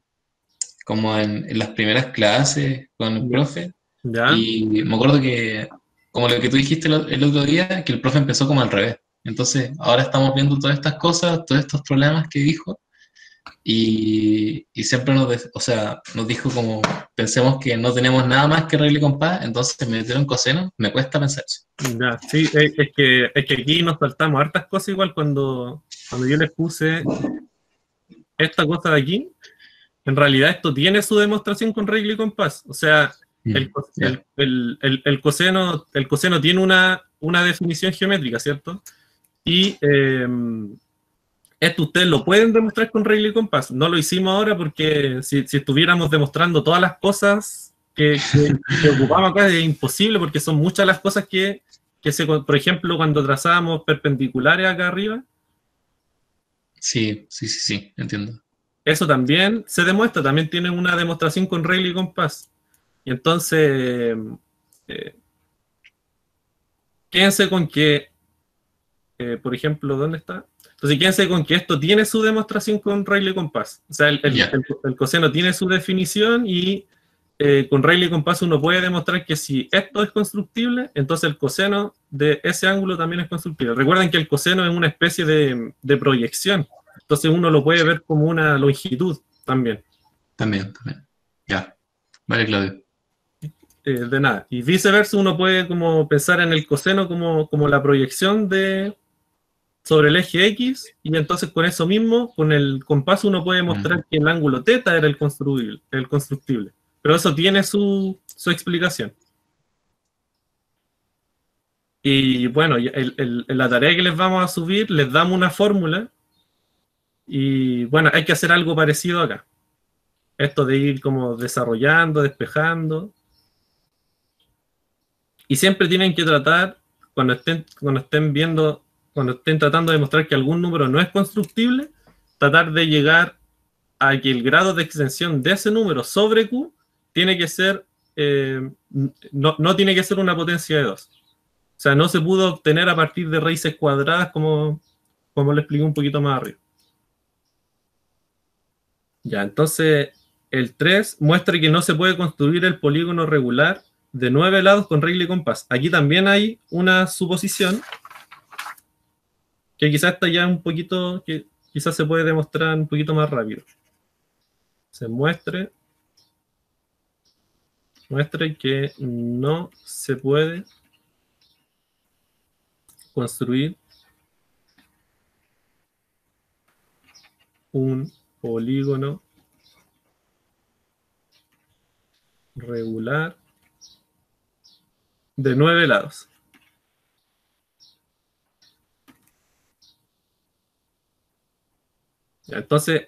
como en las primeras clases con el profe, ¿Ya? y me acuerdo que, como lo que tú dijiste el otro día, que el profe empezó como al revés. Entonces, ahora estamos viendo todas estas cosas, todos estos problemas que dijo, y siempre nos dijo como, pensemos que no tenemos nada más que regla y compás, entonces meter un coseno, me cuesta pensar eso. Ya, sí, es que aquí nos saltamos hartas cosas igual cuando yo les puse esta cosa de aquí. En realidad esto tiene su demostración con regla y compás. O sea, Ya. el coseno tiene una definición geométrica, ¿cierto? Y esto ustedes lo pueden demostrar con regla y compás. No lo hicimos ahora porque si estuviéramos demostrando todas las cosas que ocupamos acá es imposible, porque son muchas las cosas por ejemplo, cuando trazábamos perpendiculares acá arriba, Sí, entiendo. eso también se demuestra, también tiene una demostración con regla y compás. Y entonces, eh, quédense con que, por ejemplo, ¿dónde está? Entonces, quédense con que esto tiene su demostración con regla y compás. O sea, el coseno tiene su definición y con regla y compás uno puede demostrar que si esto es constructible, entonces el coseno de ese ángulo también es constructible. Recuerden que el coseno es una especie de proyección. Entonces uno lo puede ver como una longitud también. También. Ya. Vale, Claudio. De nada. Y viceversa, uno puede como pensar en el coseno como la proyección sobre el eje X, y entonces con eso mismo, con el compás, uno puede mostrar que el ángulo θ era el constructible. Pero eso tiene su explicación. Y bueno, en la tarea que les vamos a subir, les damos una fórmula, y bueno, hay que hacer algo parecido acá. Esto de ir como desarrollando, despejando. Y siempre tienen que tratar, cuando estén tratando de demostrar que algún número no es constructible, tratar de llegar a que el grado de extensión de ese número sobre Q tiene que ser, no tiene que ser una potencia de 2. O sea, no se pudo obtener a partir de raíces cuadradas como lo expliqué un poquito más arriba. Ya, entonces el 3 muestra que no se puede construir el polígono regular de 9 lados con regla y compás. Aquí también hay una suposición que quizás está ya un poquito, que quizás se puede demostrar un poquito más rápido. Se muestre que no se puede construir un polígono regular de 9 lados. Ya, entonces,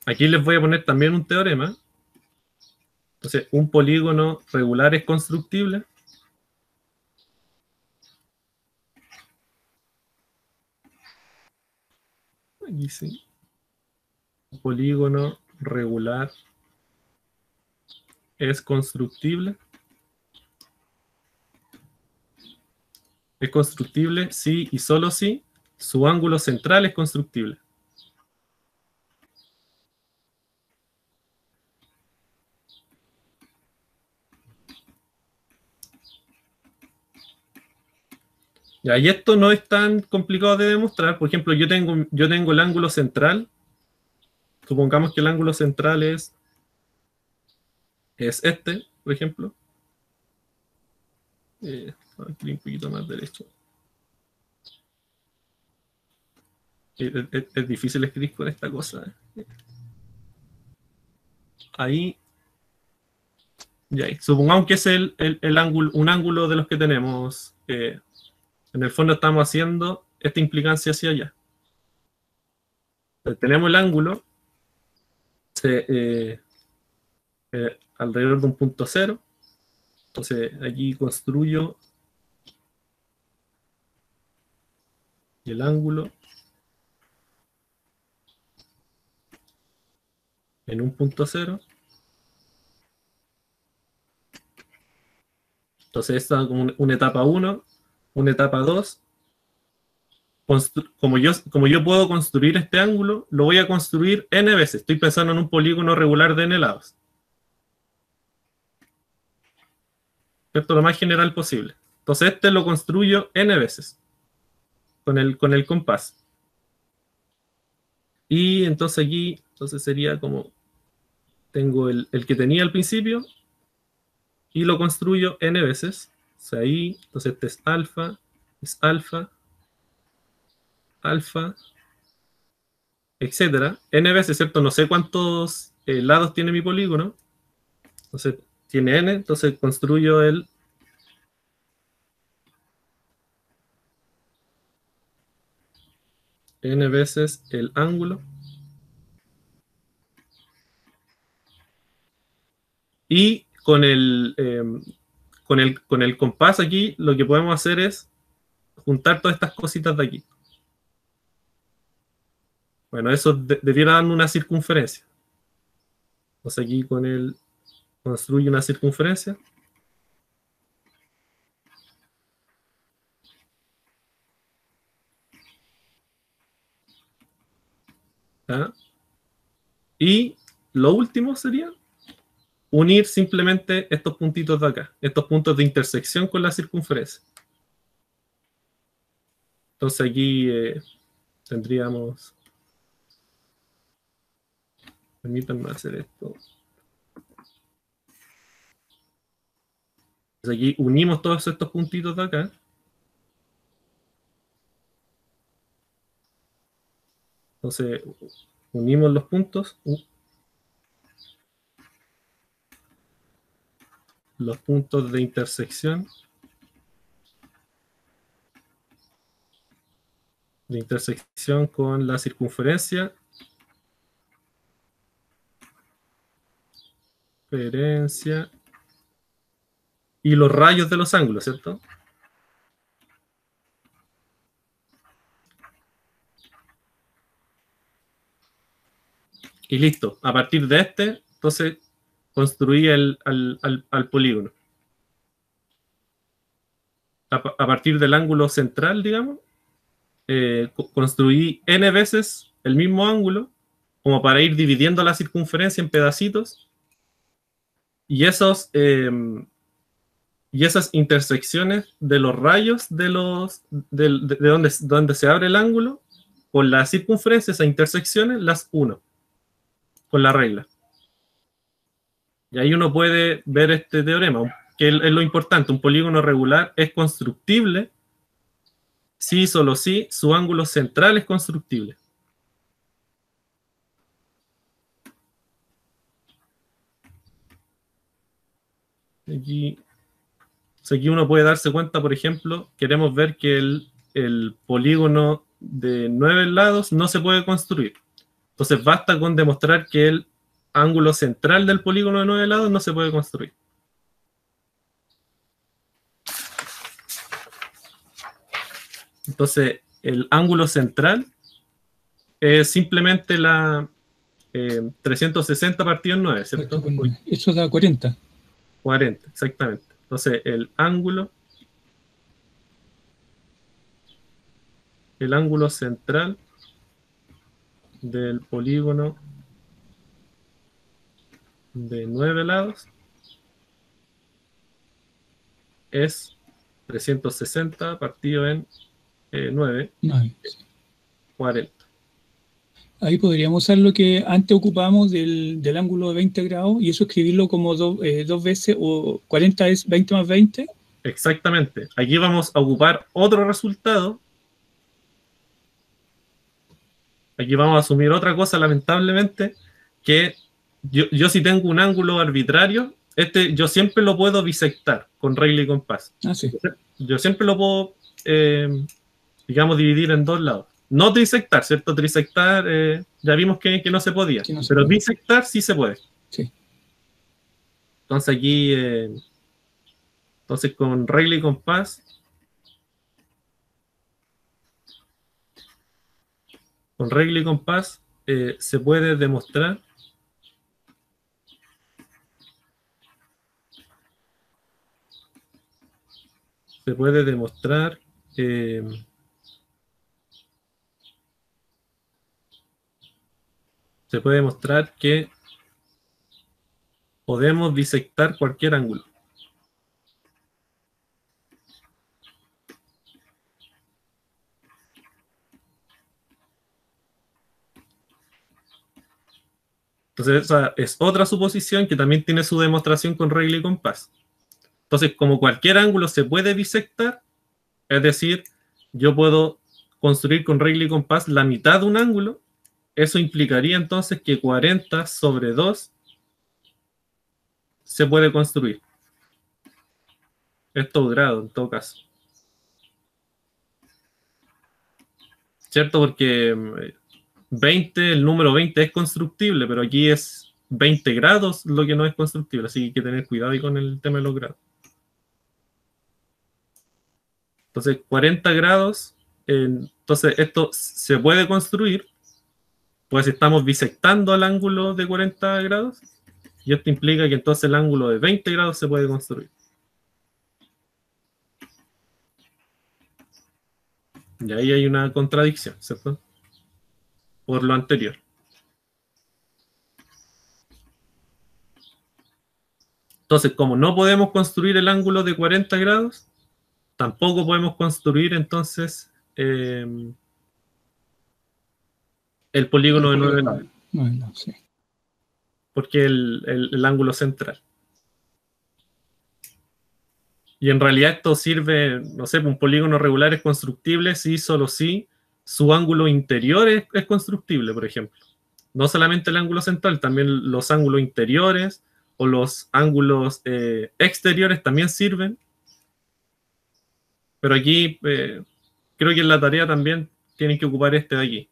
aquí les voy a poner también un teorema. Entonces, un polígono regular es constructible. Aquí sí. Un polígono regular es constructible. Es constructible si y solo si su ángulo central es constructible. Ya, y esto no es tan complicado de demostrar. Por ejemplo, yo tengo el ángulo central. Supongamos que el ángulo central es este, por ejemplo. Aquí un poquito más derecho. Es difícil escribir con esta cosa. ahí. Y ahí. Supongamos que es el ángulo, un ángulo de los que tenemos. En el fondo estamos haciendo esta implicancia hacia allá. Entonces, tenemos el ángulo alrededor de un punto cero. Entonces aquí construyo el ángulo en un punto cero. Entonces esta es como una etapa 1, una etapa 2. Como yo puedo construir este ángulo, lo voy a construir n veces. Estoy pensando en un polígono regular de n lados. ¿Cierto? Lo más general posible. Entonces este lo construyo n veces con el compás. Y entonces aquí sería como tengo el que tenía al principio y lo construyo n veces. O sea, ahí, entonces este es alfa, alfa, etcétera. N veces, ¿cierto? No sé cuántos lados tiene mi polígono. Entonces tiene n, entonces construyo el n veces el ángulo. Y con el compás aquí, lo que podemos hacer es juntar todas estas cositas de aquí. Bueno, eso debiera dar una circunferencia. Entonces aquí construye una circunferencia. ¿Ah? Y lo último sería unir simplemente estos puntitos de acá, estos puntos de intersección con la circunferencia. Entonces aquí tendríamos... Permítanme hacer esto. Entonces aquí unimos todos estos puntitos de acá. Entonces unimos los puntos. Los puntos de intersección. De intersección con la circunferencia. Referencia. Y los rayos de los ángulos, ¿cierto? Y listo. A partir de entonces, construí al polígono. A partir del ángulo central, digamos, construí n veces el mismo ángulo, como para ir dividiendo la circunferencia en pedacitos. Y esas intersecciones de los rayos de donde se abre el ángulo, con la circunferencia, esas intersecciones las uno con la regla. Y ahí uno puede ver este teorema, que es lo importante. Un polígono regular es constructible si, solo si, su ángulo central es constructible. Aquí uno puede darse cuenta, por ejemplo, queremos ver que el polígono de 9 lados no se puede construir. Entonces basta con demostrar que el ángulo central del polígono de 9 lados no se puede construir. Entonces el ángulo central es simplemente la 360 partido en 9, ¿cierto? Eso da 40. 40, exactamente. Entonces el ángulo central del polígono de 9 lados es 360 partido en 9, 40. Ahí podríamos usar lo que antes ocupamos del ángulo de 20 grados y eso escribirlo como dos veces, o 40 es 20 más 20. Exactamente. Aquí vamos a ocupar otro resultado. Aquí vamos a asumir otra cosa, lamentablemente, que yo si tengo un ángulo arbitrario, yo siempre lo puedo bisectar con regla y compás. Ah, sí. Yo siempre lo puedo, digamos, dividir en dos lados. No trisectar, ¿cierto? Trisectar, ya vimos que no se podía. Que no se pero puede. bisectar sí se puede. Sí. Entonces aquí, entonces con regla y compás, se puede demostrar que podemos bisectar cualquier ángulo. Entonces esa es otra suposición que también tiene su demostración con regla y compás. Entonces, como cualquier ángulo se puede bisectar, es decir, yo puedo construir con regla y compás la mitad de un ángulo, eso implicaría entonces que 40 sobre 2 se puede construir. Esto grado, en todo caso. ¿Cierto? Porque 20, el número 20 es constructible, pero aquí es 20 grados lo que no es constructible, así que hay que tener cuidado ahí con el tema de los grados. Entonces, 40 grados, entonces esto se puede construir, pues estamos bisectando al ángulo de 40 grados, y esto implica que entonces el ángulo de 20 grados se puede construir. Y ahí hay una contradicción, ¿cierto? Por lo anterior. Entonces, como no podemos construir el ángulo de 40 grados, tampoco podemos construir entonces el polígono de 9 lados. No, sí. Porque el ángulo central. Y en realidad esto sirve, no sé, un polígono regular es constructible si solo si su ángulo interior es constructible, por ejemplo. No solamente el ángulo central, también los ángulos interiores o los ángulos exteriores también sirven. Pero aquí creo que en la tarea también tienen que ocupar este de aquí.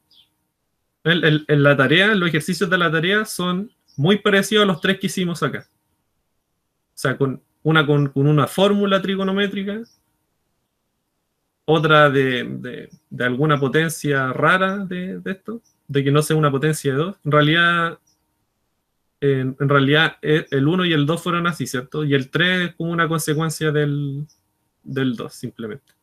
En la tarea, los ejercicios de la tarea son muy parecidos a los tres que hicimos acá. O sea, con una fórmula trigonométrica, otra de alguna potencia rara de esto, de que no sea una potencia de 2. En realidad el 1 y el 2 fueron así, ¿cierto? Y el 3 es como una consecuencia del 2, simplemente.